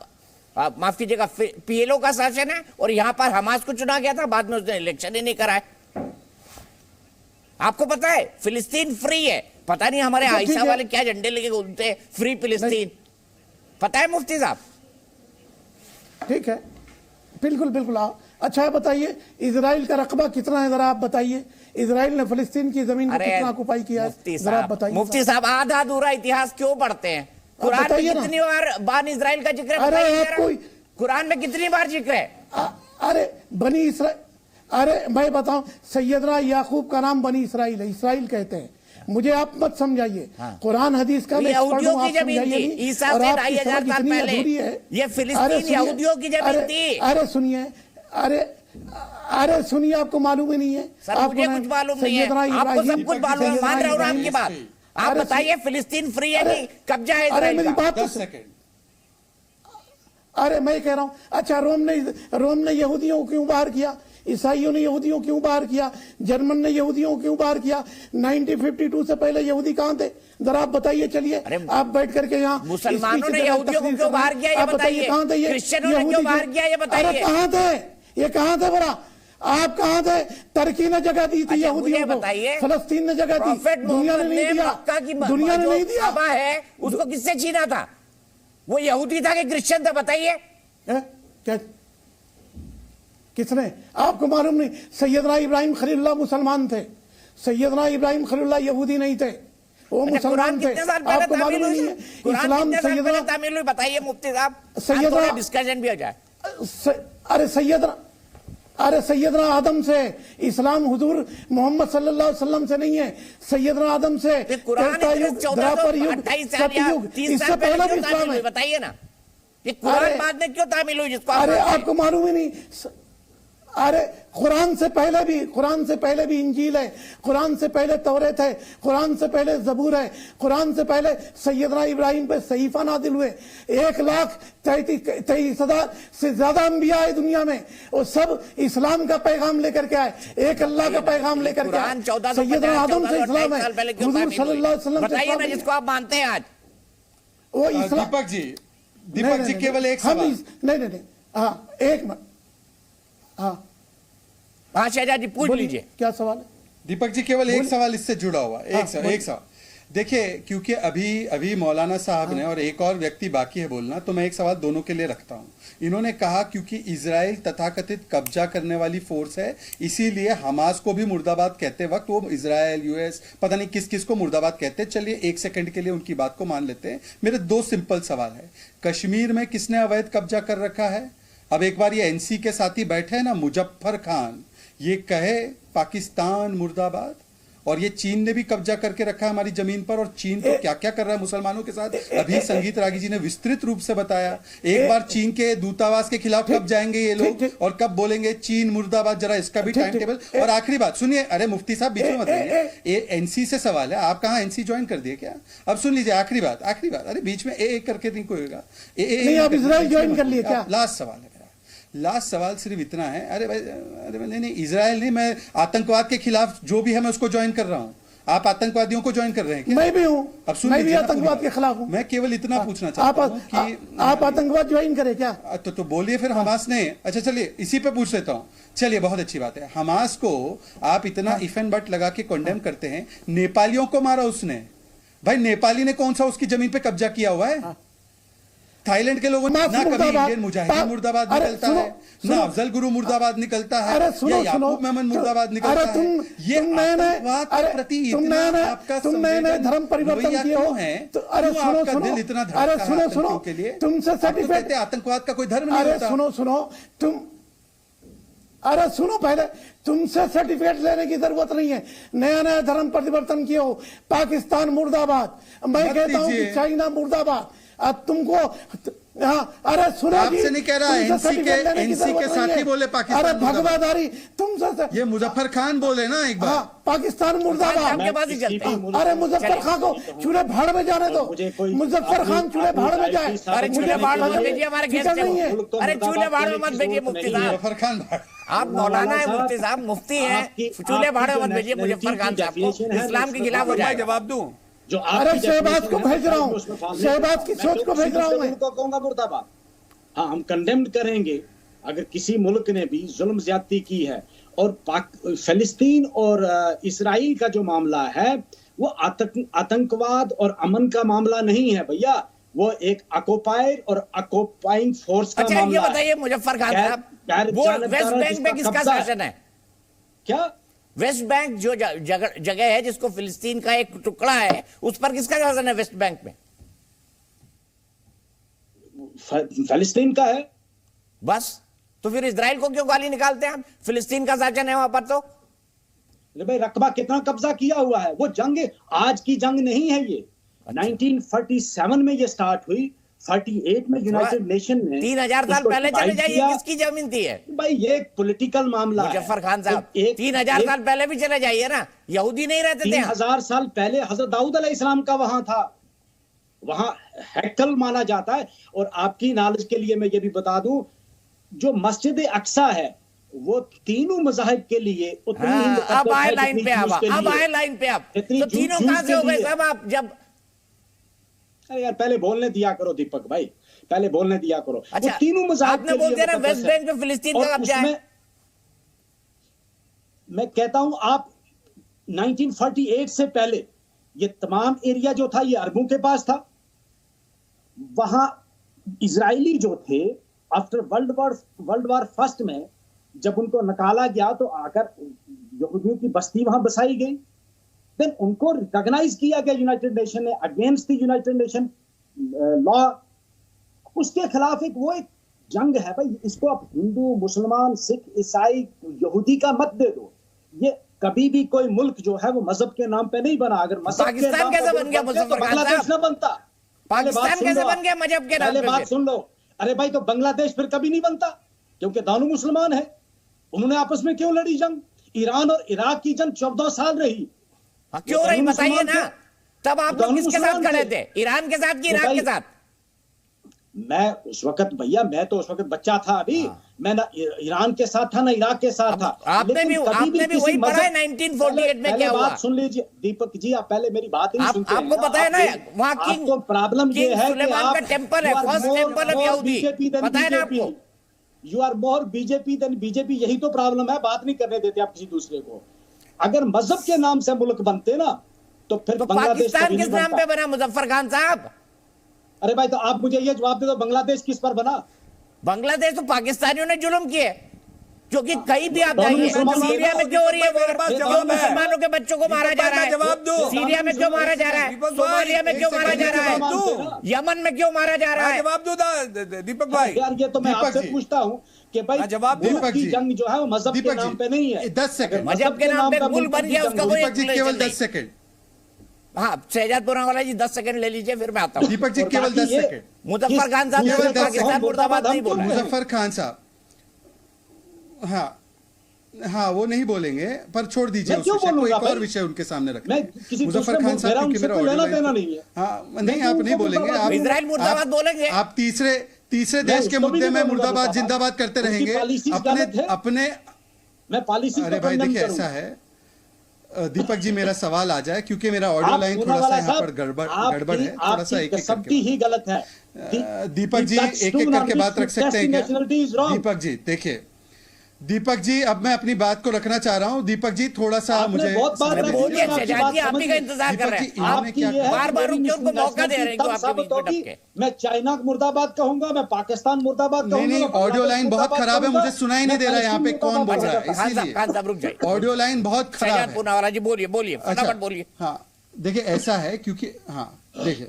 माफ कीजिएगा, पीएलओ का शासन है, और यहां पर हमास को चुना गया था, बाद में उसने इलेक्शन ही नहीं कराए। आपको पता है फिलिस्तीन फ्री है। पता नहीं हमारे आयशा वाले क्या झंडे लेके घूमते हैं, फ्री फिलिस्तीन। पता है मुफ्ती साहब? ठीक है, बिल्कुल बिल्कुल। आप अच्छा बताइए, इजराइल का रकबा कितना है, जरा आप बताइए। इजराइल ने फिलिस्तीन की जमीन को कितना ऑक्युपाई किया है, जरा आप बताइए। मुफ्ती साहब, आधा अधूरा इतिहास क्यों पढ़ते हैं? कुरान में कितनी बार इजराइल का जिक्र है? अरे कुरान में कितनी बार जिक्र है? अरे बनी इसराइल, अरे मैं बताऊं, सैयदना याकूब का नाम बनी इसराइल है, इसराइल कहते हैं। मुझे आप मत समझाइए। कुरान हदीस का यहूदियों की जमीन थी, ईसा से 2500 साल पहले। ये फिलिस्तीन यहूदियों की जमीन थी। अरे सुनिए, अरे सुनिए, आपको मालूम ही नहीं है? सर, मुझे कुछ मालूम नहीं है, आपको सब कुछ मालूम है। मान रहा हूँ आपकी बात। आप बताइए फिलिस्तीन फ्री है कि कब्जा है इजराइल का? 10 सेकंड। अरे मैं कह रहा हूं, अच्छा रोम ने यहूदियों को क्यों बाहर किया? ईसाइयों ने यहूदियों क्यों बाहर किया? जर्मन ने यहूदियों को क्यों बाहर किया? 1952 से पहले यहूदी कहां थे? जरा आप बताइए। चलिए आप बैठ करके यहाँ, मुसलमानों ने यहूदियों को क्यों बाहर किया ये बताइए। कहां थे? क्रिश्चियनों ने क्यों बाहर किया ये बताइए। अरे कहां थे ये, कहां थे बड़ा? आप कहां थे? तुर्की ने जगह दी थी यहूदियों को, फलस्तीन ने जगह दी, दुनिया ने नहीं दिया। दुनिया ने नहीं दिया है, उसको किससे छीना था? वो यहूदी था कि क्रिश्चियन था? बताइए। क्या किसने? आपको मालूम नहीं? सैयदना इब्राहिम खलीलुल्लाह मुसलमान थे, सैयदना इब्राहिम खलीलुल्लाह यहूदी नहीं थे, वो मुसलमान थे। आपको मालूम नहीं है? इस्लाम सैयदना तामील हुई, बताइए मुफ्ती साहब, सैयदना डिस्कशन भी हो जाए। अरे सैयदना आदम से इस्लाम हुजूर मोहम्मद सल्लल्लाहु अलैहि वसल्लम से नहीं है, सैयदना आदम से। द्वापर युग, सतयुग, इससे पहले भी इस्लाम है। बताइए ना, ये कुरान बाद में क्यों तामील हुई जिसको? अरे आपको मालूम ही नहीं? अरे कुरान से पहले भी इंजील है, कुरान से पहले तौरेत है, कुरान से पहले जबूर है, कुरान से पहले सैयदना इब्राहिम पे सहीफा नादिल हुए। 1,33,000 से ज्यादा अंबिया है दुनिया में, वो सब इस्लाम का पैगाम लेकर के आए, एक अल्लाह का पैगाम लेकर के आए। सैयदना आदम से इस्लाम है, हुजूर सल्लल्लाहु अलैहि वसल्लम। बताइए ना जिसको आप मानते हैं आज वो इस्लाम। दीपक जी केवल एक सवाल। नहीं, हाँ एक मिनट, हाँ शहजाद जी पूछ लीजिए। क्या सवाल है? दीपक जी केवल एक सवाल इससे जुड़ा हुआ, एक सवाल। देखिए, क्योंकि अभी मौलाना साहब ने और एक और व्यक्ति बाकी है बोलना, तो मैं एक सवाल दोनों के लिए रखता हूं। इन्होंने कहा क्योंकि इजराइल तथाकथित कब्जा करने वाली फोर्स है, इसीलिए हमास को भी मुर्दाबाद कहते वक्त वो इजराइल, यूएस, पता नहीं किस किस को मुर्दाबाद कहते। चलिए एक सेकंड के लिए उनकी बात को मान लेते हैं। मेरे 2 सिंपल सवाल है। कश्मीर में किसने अवैध कब्जा कर रखा है? अब एक बार ये एनसी के साथी बैठे हैं ना, मुजफ्फर खान, ये कहे पाकिस्तान मुर्दाबाद, और ये चीन ने भी कब्जा करके रखा है हमारी जमीन पर। और चीन तो क्या क्या कर रहा है मुसलमानों के साथ, अभी संगीत रागी जी ने विस्तृत रूप से बताया। एक बार चीन के दूतावास के खिलाफ कब जाएंगे ये लोग और कब बोलेंगे चीन मुर्दाबाद, जरा इसका भी टाइम टेबल। और आखिरी बात सुनिए, अरे मुफ्ती साहब बीच में मत रहिए, एनसी से सवाल है। आप कहाँ एनसी ज्वाइन कर दिए क्या? अब सुन लीजिए आखिरी बात। अरे बीच में एक करके नहीं कोई होगा। इजराइल ज्वाइन कर लिए क्या? लास्ट सवाल है, लास्ट सवाल सिर्फ इतना है। अरे भाई, नहीं, इजराइल नहीं, मैं आतंकवाद के खिलाफ जो भी है मैं उसको ज्वाइन कर रहा हूं। आप आतंकवादियों को ज्वाइन कर रहे हैं क्या? मैं भी हूं। अब सुन, मैं भी आतंकवाद के खिलाफ हूं। मैं केवल इतना पूछना चाहता हूं कि आप आतंकवाद ज्वाइन करें क्या? तो बोलिए फिर। हमास ने, अच्छा चलिए इसी पे पूछ लेता हूं। चलिए बहुत अच्छी बात है। हमास को आप इतना इफ एंड बट लगा के कंडेम करते हैं। नेपालियों को मारा उसने, भाई नेपाली ने कौन सा उसकी जमीन पे कब्जा किया हुआ है? थाईलैंड के लोगों ने ना कभी इंडियन मुजाहिदीन मुर्दाबाद निकलता है, ना अफजल गुरु मुर्दाबाद निकलता है, या याकूब मेमन मुर्दाबाद निकलता है। ये आतंकवाद के प्रति इतना आपका धर्म परिवर्तन किए हो है? अरे आपका दिल इतना धड़कता है के लिए? तुमसे सर्टिफिकेट, आतंकवाद का कोई धर्म नहीं होता। सुनो पहले, तुमसे सर्टिफिकेट लेने की जरूरत नहीं है। नया धर्म परिवर्तन किए हो। पाकिस्तान मुर्दाबाद, मैं कहता हूं कि चाइना मुर्दाबाद। तुमको हाँ, अरे सुनो आपसे नहीं कह रहा, एनसी के साथ ही बोले पाकिस्तान। अरे भगवादारी तुमसे ये मुजफ्फर खान बोले ना एक बार। हाँ, पाकिस्तान मुर्दाबाद के बाद ही चलते हैं। अरे मुजफ्फर खान को चूल्हे भाड़ में जाने दो, मुजफ्फर खान चूल्हे भाड़ में जाए। अरे चूल्हे भाड़ में मत भेजिए, हमारे गेस्ट नहीं है। अरे चूल्हे भाड़ में मत भेजिए मुफ्ती साहब, मुजफ्फर खान आप मौलाना है, मुफ्ती साहब मुफ्ती हैं, चूल्हे भाड़ में मत भेजिए मुजफ्फर खान साहब को, इस्लाम के खिलाफ हो जाए। जवाब दूं? जो अरे शहबाज को भेज रहा हूँ, शहबाज की सोच को भेज रहा हूँ मैं। कहूंगा मुर्दाबाद। हाँ, हम कंडेम्ड करेंगे अगर किसी मुल्क ने भी जुल्म ज्यादती की है। और फिलिस्तीन और इसराइल का जो मामला है वो आतंकवाद और अमन का मामला नहीं है भैया, वो एक ऑक्युपायर और ऑक्युपाइंग फोर्स का मामला है। ये बताइए मुजफ्फर खान साहब, वो वेस्ट बैंक में किसका शासन है? क्या वेस्ट बैंक जो जगह है जिसको फिलिस्तीन का एक टुकड़ा है, उस पर किसका शासन है वेस्ट बैंक में? फिलिस्तीन का है। बस तो फिर इजराइल को क्यों गाली निकालते हैं आप? फिलिस्तीन का शासन है वहां पर। तो भाई रकबा कितना कब्जा किया हुआ है, वो जंग आज की जंग नहीं है ये। 1947 में ये स्टार्ट हुई, 48 में यूनाइटेड नेशन ने 3000 साल पहले चले जाइए, किसकी जमीन थी है भाई? ये एक पॉलिटिकल मामला है मुजफ्फर खान साहब। 3000 साल पहले भी चले जाइए ना, यहूदी नहीं रहते थे। 3000 साल पहले हजरत दाऊद अलैहिस्सलाम का वहां था, वहां हैकल माना जाता है। और आपकी नॉलेज के लिए मैं ये भी बता दूं, जो मस्जिद अक्सा है वो तीनों मज़ाहिब के लिए उतनी ही मुक़द्दस है। अब आए लाइन पे, अब आए लाइन पे। आप तो तीनों कहां से हो गए सब? आप जब अरे यार पहले बोलने दिया करो दीपक भाई, पहले बोलने दिया करो। अच्छा, तीनों मज़ाहिब आपने बोल दिया ना वेस्ट बैंक पे फिलिस्तीन का कब्जा है। मैं कहता हूं आप 1948 से पहले ये तमाम एरिया जो था ये अरबों के पास था। वहां इजरायली जो थे आफ्टर वर्ल्ड वॉर फर्स्ट में जब उनको निकाला गया तो आकर यहूदियों की बस्ती वहां बसाई गई। देन उनको रिकॉग्नाइज किया गया यूनाइटेड नेशन ने, against the United nation law. उसके खिलाफ एक जंग है भाई। इसको आप हिंदू, मुसलमान, सिख, ईसाई, यहूदी का मत दे दो। ये कभी भी कोई मुल्क जो है वो मजहब के नाम पे नहीं बना। अगर मजहब के नाम कैसे बन गया तो बांग्लादेश ना बनता। पाकिस्तान कैसे बन गया मजहब के नाम पे? बात सुन लो। अरे भाई तो बांग्लादेश फिर कभी नहीं बनता, क्योंकि दोनों मुसलमान है। उन्होंने आपस में क्यों लड़ी जंग? ईरान और इराक की जंग 14 साल रही। क्यों रही बताइए ना। तब आप लोग किसके साथ खड़े थे? ईरान के साथ कि इराक के साथ? मैं उस वक्त भैया, मैं तो उस वक्त बच्चा था अभी। मैं ना ईरान के साथ था ना इराक के साथ था। आपने भी वही पढ़ा है 1948 में क्या हुआ? बात सुन लीजिए दीपक जी, आप पहले मेरी बात नहीं सुनते। आपको पता है ना वहाँ किंग प्रॉब्लम ये है कि का टेंपल है, फर्स्ट टेंपल ऑफ यहूदी, पता है ना आपको? You are more BJP than BJP. यही तो प्रॉब्लम है, बात नहीं करने देते आप किसी दूसरे को। अगर मजहब के नाम से मुल्क बनते ना तो फिर पाकिस्तान किस नाम पे बना मुजफ्फर खान साहब? अरे भाई तो आप मुझे ये जवाब दे दो, बांग्लादेश किस पर बना? बांग्लादेश तो पाकिस्तानियों ने जुल्म किए, क्योंकि कहीं भी आप जाइए। सीरिया में क्यों हो रही है? क्यों मुसलमानों के बच्चों को मारा जा रहा है? जवाब दो। सीरिया में क्यों मारा जा रहा है? सोमालिया में क्यों मारा जा रहा है? यमन में क्यों मारा जा रहा है? जवाब दो दीपक भाई। यार ये तो मैं आपसे पूछता हूँ कि भाई जवाब दीपक की जंग जो है वो मजहब के नाम पे नहीं है। 10 सेकंड मजहब के नाम पे मुल्क बन गया, उसका कोई केवल 10 सेकंड। हाँ, शहजादपुरा वाला जी 10 सेकंड ले लीजिए, फिर मैं आता हूँ। दीपक जी केवल 10 सेकंड। मुजफ्फर खान साहब ने पाकिस्तान मुर्दाबाद नहीं बोला। मुजफ्फर खान साहब, हाँ वो नहीं बोलेंगे, पर छोड़ दीजिए उस विषय को। एक और विषय उनके सामने रखना। मुजफ्फर खान साहब क्योंकि मेरा ऑडियो नहीं है। हाँ नहीं, आप नहीं बोलेंगे। आप इजराइल मुर्दाबाद बोलेंगे। आप तीसरे देश के मुद्दे में मुर्दाबाद जिंदाबाद करते रहेंगे अपने। मैं पॉलिसी। अरे भाई देखिए, ऐसा है दीपक जी, मेरा सवाल आ जाए क्योंकि मेरा ऑडियो लाइन थोड़ा सा यहाँ पर गड़बड़ है, थोड़ा सा एक सबकी ही गलत है। दीपक जी एक एक करके बात रख सकते हैं क्या? दीपक जी देखिए, दीपक जी अब मैं अपनी बात को रखना चाह रहा हूँ। दीपक जी थोड़ा सा मुझे बोलिए। आप ही का इंतजार कर रहे हैं, बार-बार उनको मौका दे रहे हैं। मैं चाइना मुर्दाबाद कहूंगा, मैं पाकिस्तान मुर्दाबाद कहूंगा। नहीं, ऑडियो लाइन बहुत खराब है, मुझे सुनाई नहीं दे रहा है यहाँ पे कौन बोल रहा है, इसीलिए खान साहब रुक जाइए। ऑडियो लाइन बहुत खराब है। पूनावाला जी बोलिए, फटाफट बोलिए। हाँ देखिए, ऐसा है क्योंकि देखिए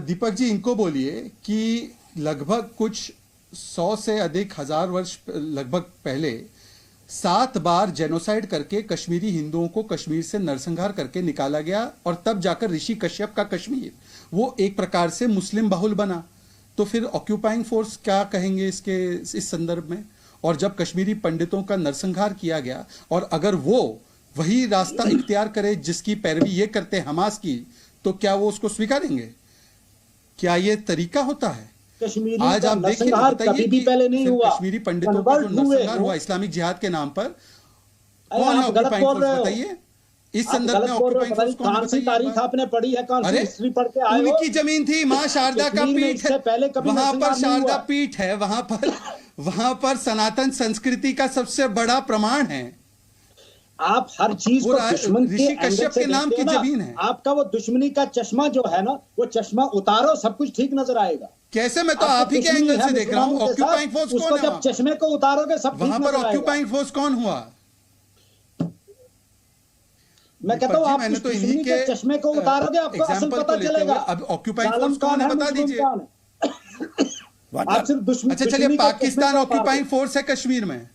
दीपक जी इनको बोलिए कि लगभग कुछ 100 से अधिक हजार वर्ष लगभग पहले 7 बार जेनोसाइड करके कश्मीरी हिंदुओं को कश्मीर से नरसंहार करके निकाला गया और तब जाकर ऋषि कश्यप का कश्मीर वो एक प्रकार से मुस्लिम बहुल बना। तो फिर ऑक्यूपाइंग फोर्स क्या कहेंगे इसके इस संदर्भ में? और जब कश्मीरी पंडितों का नरसंहार किया गया और अगर वो वही रास्ता इख्तियार करे जिसकी पैरवी ये करते हैं हमास की, तो क्या वो उसको स्वीकारेंगे? क्या ये तरीका होता है? आज आप देखिए, बताइए पहले नहीं हुआ कश्मीरी पंडितों का जो नरसंहार हुआ इस्लामिक जिहाद के नाम पर, कौन है ऑक्यूपाइंग फोर्स? बताइए इस संदर्भ में ऑक्यूपाइंग फोर्स कौन है? तारीख आपने पढ़ी है? कौन सी हिस्ट्री पढ़ के आए हो? उनकी जमीन थी, मां शारदा का पीठ है, वहां पर शारदा पीठ है, वहां पर सनातन संस्कृति का सबसे बड़ा प्रमाण है। आप हर चीज को दुश्मन ऋषि कश्यप के नाम की जमीन है। आपका वो दुश्मनी का चश्मा जो है ना, वो चश्मा उतारो, सब कुछ ठीक नजर आएगा। कैसे? मैं तो आप ही के एंगल से देख रहा हूँ। ऑक्यूपाइंग फोर्स कौन है? जब चश्मे को उतारोगे सब वहां पर ऑक्यूपाइंग फोर्स कौन हुआ? मैं कहता हूँ आप मैंने तो इन्हीं के चश्मे को उतारोगे आपको असल पता चलेगा। अब ऑक्यूपाइंग फोर्स कौन है बता दीजिए। आप सिर्फ दुश्मन। अच्छा चलिए, पाकिस्तान ऑक्यूपाइंग फोर्स है कश्मीर में?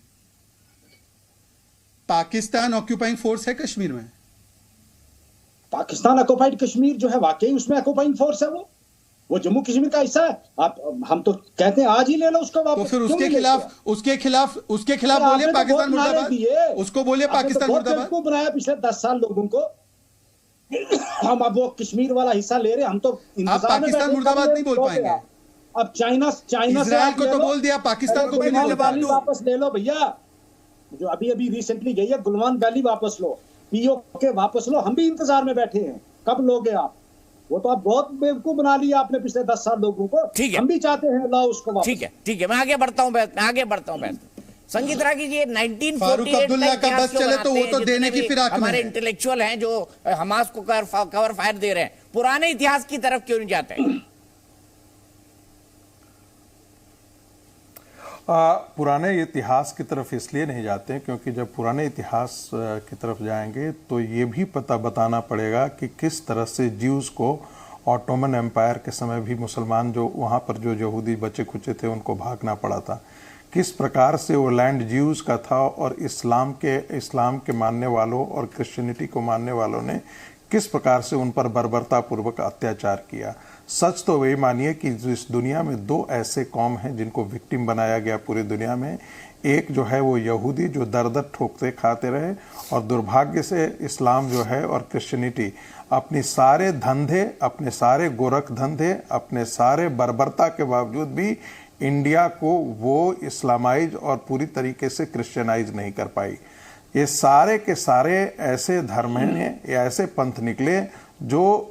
पाकिस्तान ऑक्यूपाइंग फोर्स है कश्मीर में? पाकिस्तान ऑक्यूपाइड कश्मीर जो है वाकई उसमें ऑक्यूपाइंग फोर्स है। वो जम्मू कश्मीर का हिस्सा है। आप हम तो कहते हैं आज ही ले लो उसको वापस। तो फिर उसके खिलाफ बोलिए पाकिस्तान मुर्दाबाद। उसको बोलिए पाकिस्तान मुर्दाबाद। को बनाया पिछले 10 साल लोगों को। हम अब वो कश्मीर वाला हिस्सा ले रहे, हम तो आप पाकिस्तान मुर्दाबाद नहीं बोल पाएंगे। अब चाइना इजराइल को तो बोल दिया, पाकिस्तान को वापस ले लो भैया। जो अभी रिसेंटली गई है गुलवान वैली वापस लो, पीओके वापस लो। हम भी इंतजार में बैठे हैं, कब लोगे आप? वो तो आप बहुत बेवकूफ बना लिया आपने पिछले 10 साल लोगों को। ठीक है, हम भी चाहते हैं लाओ उसको वापस। ठीक है, मैं आगे बढ़ता हूँ। संगीत रागी जी, 1948 अब्दुल्ला का बस चले तो वो तो देने की फिराक में हमारे इंटेलेक्चुअल हैं जो हमास को कवर फायर दे रहे हैं, पुराने इतिहास की तरफ क्यों नहीं जाते? पुराने इतिहास की तरफ इसलिए नहीं जाते क्योंकि जब पुराने इतिहास की तरफ जाएंगे तो ये भी बताना पड़ेगा कि किस तरह से ज्यूज़ को ऑटोमन एम्पायर के समय भी मुसलमान जो वहाँ पर जो यहूदी बचे खुचे थे उनको भागना पड़ा था, किस प्रकार से वो लैंड ज्यूज़ का था और इस्लाम के मानने वालों और क्रिश्चियनिटी को मानने वालों ने किस प्रकार से उन पर बर्बरतापूर्वक अत्याचार किया। सच तो वही मानिए कि इस दुनिया में 2 ऐसे कौम हैं जिनको विक्टिम बनाया गया पूरी दुनिया में। एक जो है वो यहूदी जो दर ठोकते खाते रहे, और दुर्भाग्य से इस्लाम जो है और क्रिश्चियनिटी अपने सारे धंधे, अपने सारे गोरख धंधे, अपने सारे बर्बरता के बावजूद भी इंडिया को वो इस्लामाइज और पूरी तरीके से क्रिश्चियनाइज नहीं कर पाई। ये सारे के सारे ऐसे धर्म हैं या ऐसे पंथ निकले जो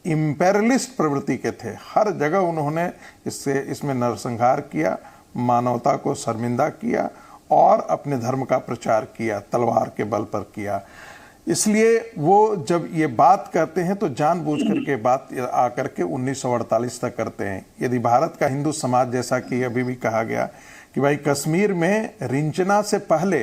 इम्पेरियलिस्ट प्रवृत्ति के थे। हर जगह उन्होंने इसमें नरसंहार किया, मानवता को शर्मिंदा किया और अपने धर्म का प्रचार किया, तलवार के बल पर किया। इसलिए वो जब ये बात करते हैं तो जानबूझ करके बात आकर के 1948 तक करते हैं। यदि भारत का हिंदू समाज, जैसा कि अभी भी कहा गया कि भाई कश्मीर में रिंचना से पहले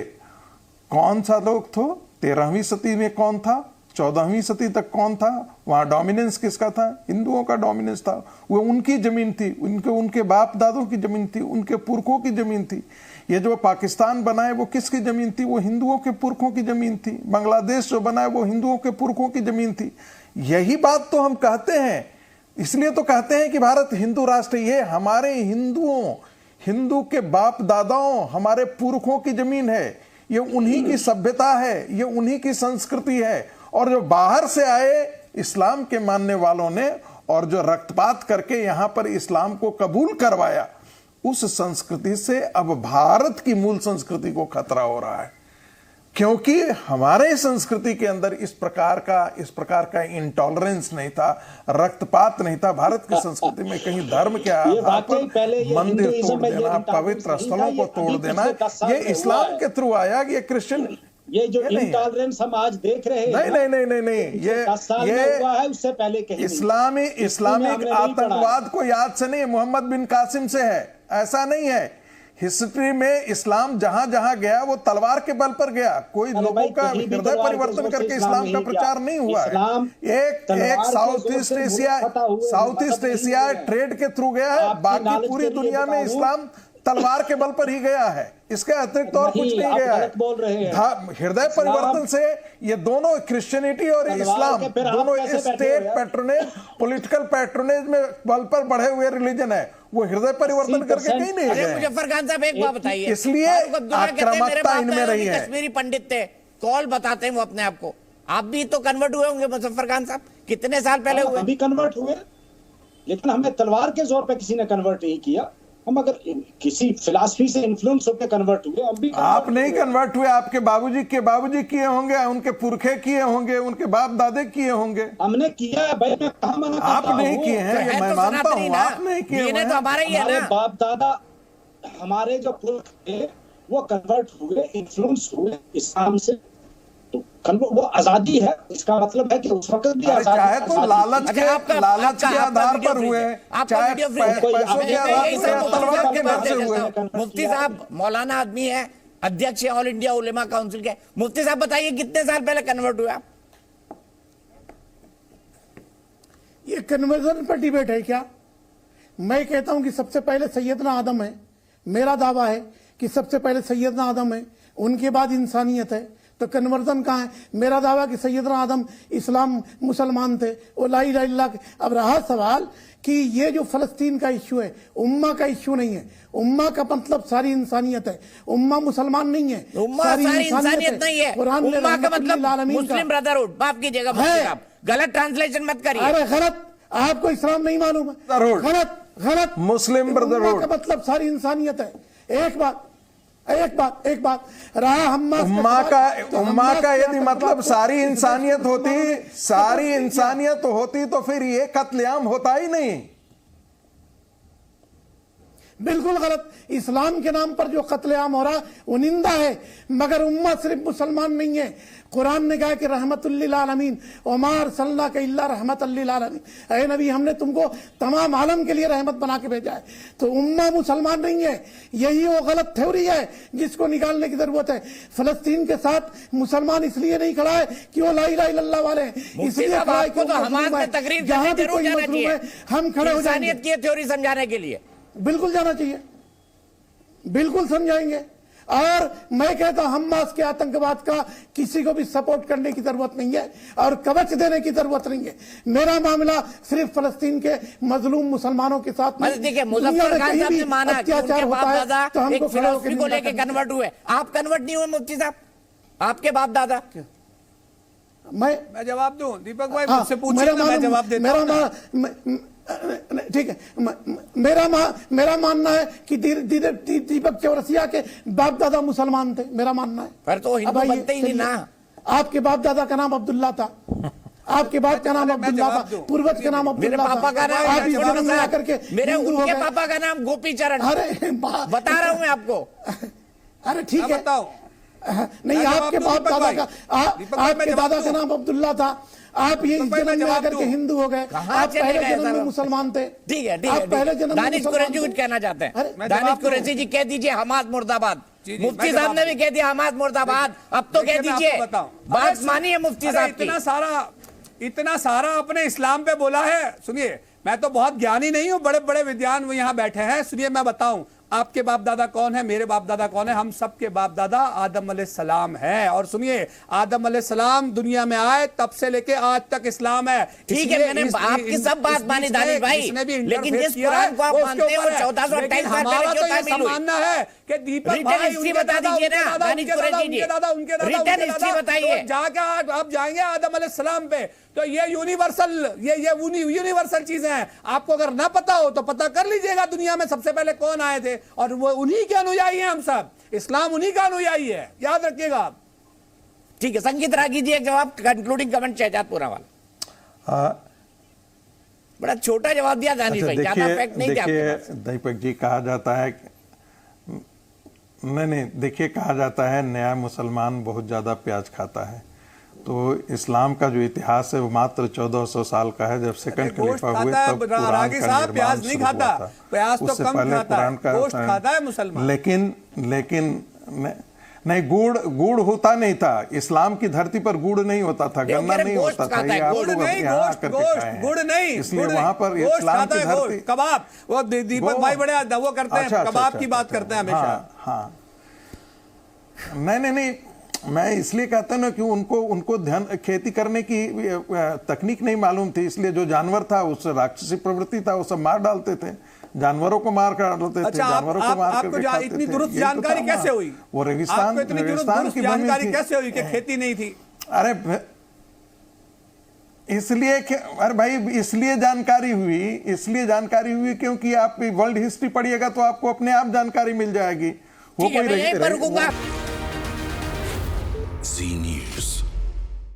कौन सा लोग थे, 13वीं सदी में कौन था, 14वीं सदी तक कौन था, वहां डोमिनेंस किसका था? हिंदुओं का डोमिनेंस था। वो उनकी जमीन थी, उनके बाप दादों की जमीन थी, उनके पुरखों की जमीन थी। ये जो पाकिस्तान बना है वो किसकी जमीन थी? वो हिंदुओं के पुरखों की जमीन थी। बांग्लादेश जो बना है वो हिंदुओं के पुरखों की जमीन थी। यही बात तो हम कहते हैं, इसलिए तो कहते हैं कि भारत हिंदू राष्ट्र। ये हमारे हिंदू के बाप दादाओं, हमारे पुरखों की जमीन है, ये उन्हीं की सभ्यता है, ये उन्हीं की संस्कृति है। और जो बाहर से आए इस्लाम के मानने वालों ने और जो रक्तपात करके यहां पर इस्लाम को कबूल करवाया, उस संस्कृति से अब भारत की मूल संस्कृति को खतरा हो रहा है। क्योंकि हमारे संस्कृति के अंदर इस प्रकार का इंटॉलरेंस नहीं था, रक्तपात नहीं था। भारत की संस्कृति में कहीं धर्म के आधार पर मंदिर तोड़ देना, पवित्र स्थलों को तोड़ देना, ये इस्लाम के थ्रू आया। ये क्रिश्चियन, ये जो इंटॉलरेंस हम आज देख रहे हैं, नहीं, ये हुआ है उससे पहले कहीं इस्लामिक आतंकवाद को याद से नहीं, मोहम्मद बिन कासिम से है, ऐसा नहीं है। हिस्ट्री में इस्लाम जहां जहां गया वो तलवार के बल पर गया। कोई लोगों का हृदय परिवर्तन करके इस्लाम का प्रचार नहीं हुआ है। एक साउथ ईस्ट एशिया ट्रेड के थ्रू गया है। बाकी पूरी दुनिया में इस्लाम तलवार के बल पर ही गया है, इसके अतिरिक्त और कुछ नहीं गया है। बोल रहे हैं। हृदय परिवर्तन से ये दोनों क्रिश्चियनिटी और इस्लाम दोनों स्टेट पैट्रोनेज, पॉलिटिकल पैट्रोनेज में बल पर बढ़े हुए रिलीजन है, वो हृदय परिवर्तन करके कहीं नहीं गए। मुजफ्फर खान साहब एक बात बताइए, इसलिए आक्रामकता इनमें रही है। कश्मीरी पंडित थे, कॉल बताते हैं वो अपने आप को। आप भी तो कन्वर्ट हुए होंगे मुजफ्फर खान साहब, कितने साल पहले हुए? अभी कन्वर्ट हुए, लेकिन हमें तलवार के जोर पे किसी ने कन्वर्ट नहीं किया। हम अगर किसी फिलॉसफी से इन्फ्लुएंस होकर कन्वर्ट हुए, हम भी आप नहीं कन्वर्ट हुए, आपके बाबूजी किए होंगे, उनके पुरखे किए होंगे, उनके बाप दादे किए होंगे। हमने किया है भाई, मैं कहाँ मना करता आप नहीं हूँ? किए हैं, ये मैं मानता हूँ, आप नहीं किए हैं। तो हमारा ही है हमारे ना। बाप दादा, हमारे जो पुरख थे वो कन्वर्ट हुए, इन्फ्लुएंस हुए इस्लाम से, तो वो आजादी है। इसका मतलब है कि उस वक्त भी चाहे तो लालच के आधार पर हुए, चाहे पैसों के आधार पर हुए। मुफ्ती साहब मौलाना आदमी है, अध्यक्ष ऑल इंडिया उलेमा काउंसिल के। मुफ्ती साहब बताइए कितने साल पहले कन्वर्ट हुए आप? ये कन्वर्जन पर डिबेट है क्या? मैं कहता हूं कि सबसे पहले सैयदना आदम है। मेरा दावा है कि सबसे पहले सैयदना आदम है, उनके बाद इंसानियत है। तो कन्वर्जन कहाँ है? मेरा दावा कि सैयदना आदम इस्लाम मुसलमान थे, वो ला इलाहा इल्लल्लाह। अब रहा सवाल कि ये जो फलस्तीन का इश्यू है, उम्मा का इश्यू नहीं है। उम्मा का मतलब सारी इंसानियत है, उम्मा मुसलमान नहीं है, उम्मा सारी इंसानियत नहीं है। उम्मा का मतलब मुस्लिम ब्रदरहुड। माफ कीजिएगा मुफ्ती साहब, गलत ट्रांसलेशन मत करिए। अरे गलत, आपको इस्लाम नहीं मालूम है? गलत मुस्लिम ब्रदरहुड का मतलब सारी इंसानियत है। एक बात रहा उम्मा का यदि मतलब सारी इंसानियत होती तो फिर ये कत्लेआम होता ही नहीं। बिल्कुल गलत। इस्लाम के नाम पर जो कत्लेआम हो रहा वो निंदा है, मगर उम्मा सिर्फ मुसलमान नहीं है। कुरान ने कहा कि रहमतुल लिल आलमीन उमार सल्ला के इल्ला रहमतुल लिल आलमीन। ऐ नबी, हमने तुमको तमाम आलम के लिए रहमत बना के भेजा है। तो उम्मा मुसलमान नहीं है, यही वो गलत थ्योरी है जिसको निकालने की जरूरत है। फलस्तीन के साथ मुसलमान इसलिए नहीं खड़ा है कि वो ला इलाहा इल्लल्लाह वाले हैं, इसलिए खड़ा है कि जहां भी कोई मजलूम है हम खड़े हो जाएंगे की थ्योरी समझाने के लिए। बिल्कुल जाना चाहिए, बिल्कुल समझाएंगे। और मैं कहता हूं हमास के आतंकवाद का किसी को भी सपोर्ट करने की जरूरत नहीं है और कवच देने की जरूरत नहीं है। मेरा मामला सिर्फ फलस्तीन के मजलूम मुसलमानों के साथ नहीं। देखिए, मुजफ्फर खान साहब ने माना कि उनके बाप दादा एक फिलॉसफी को लेकर कन्वर्ट हुए, आप कन्वर्ट नहीं हुए मुफ्ती साहब? आपके बाप दादा? मैं जवाब दूं? दीपक भाई मुझसे पूछिए ना, मैं जवाब देता हूं। ठीक है, मेरा मानना है कि दीपक चौरसिया के बाप दादा मुसलमान थे, मेरा मानना है। पर तो हिंदू बनते ही नहीं ना। आपके बाप दादा का नाम अब्दुल्ला था, आपके बाप का नाम अब्दुल्ला था, पूर्वज का नाम अब्दुल्ला था। मेरे पापा का नाम, मेरे उनके पापा का नाम गोपी चरण। अरे बता रहा हूं मैं आपको। अरे ठीक है, नहीं, आपके बाप दादा का, आपके दादा का नाम अब्दुल्ला था। आप ये जन्म में आकर के हिंदू हो गए, आप पहले जन्म में मुसलमान थे। ठीक है, आप पहले जन्म में दानिश कुरैशी कुछ कहना चाहते हैं? दानिश कुरैशी जी कह दीजिए हमास मुर्दाबाद। मुफ्ती साहब ने भी कह दिया हमास मुर्दाबाद, अब तो कह दीजिए। बात मानिए मुफ्ती साहब की। इतना सारा अपने इस्लाम पे बोला है। सुनिए, मैं तो बहुत ज्ञानी नहीं हूँ, बड़े बड़े विद्वान वो यहाँ बैठे हैं। सुनिए, मैं बताऊं आपके बाप दादा कौन है, मेरे बाप दादा कौन है। हम सबके बाप दादा आदम अलैहिस्सलाम है। और सुनिए, आदम अलैहिस्सलाम दुनिया में आए तब से लेके आज तक इस्लाम है। ठीक है, मैंने आपकी सब बात मानी दानिश भाई, लेकिन जिस कुरान को आप मानते हो 1428 साल पहले जो था मिलू मानना है कि दीपक रिटर्न हिस्ट्री बता दीजिए ना दानिश कुरैशी जी, रिटर्न हिस्ट्री बताइए। जाके आप जाएंगे आदम अलैहिस्सलाम पे, तो ये यूनिवर्सल चीजें हैं। आपको अगर ना पता हो तो पता कर लीजिएगा दुनिया में सबसे पहले कौन आए थे, और वो उन्हीं के अनुयायी हैं। हम सब इस्लाम उन्हीं का अनुयायी है, याद रखिएगा आप। ठीक है, संगीत रागी जी एक जवाब, कंक्लूडिंग कमेंट शहजादपुरा वाला। बड़ा छोटा जवाब दिया दानिश भाई, ज्यादा फैक्ट नहीं दिया। देखिए दीपक जी, कहा जाता है नहीं, देखिए कहा जाता है नया मुसलमान बहुत ज्यादा प्याज खाता है। तो इस्लाम का जो इतिहास है वो मात्र 1400 साल का है। जब सेकंड खलीफा हुए तब कुरान का निर्माण शुरू हुआ था। प्याज तो उससे कम पहले खाता है, कुरान का गोश्त खाता है मुसलमान। लेकिन नहीं, गुड़ होता नहीं था। इस्लाम की धरती पर गुड़ नहीं होता था, गन्ना नहीं होता था। ये आप लोग यहाँ आकर के खाए हैं। गुड़ नहीं, इसलिए वहां पर इस्लाम की धरती। कबाब, वो दीपक भाई बड़े वो करते हैं, कबाब की बात करते हैं हमेशा। हाँ, नहीं, मैं इसलिए कहता हूं ना कि उनको ध्यान खेती करने की तकनीक नहीं मालूम थी, इसलिए जो जानवर था उस राक्षसी प्रवृत्ति था, वो सब मार डालते थे, जानवरों को मार कर डालते थे, जानवरों को मार करके खाते थे। इतनी दुरुस्त जानकारी कैसे हुई? वो रेगिस्तान की जानकारी कैसे हुई कि खेती नहीं थी? अरे इसलिए अरे भाई, इसलिए जानकारी हुई क्योंकि आप वर्ल्ड हिस्ट्री पढ़िएगा तो आपको अपने आप जानकारी मिल जाएगी। वो कोई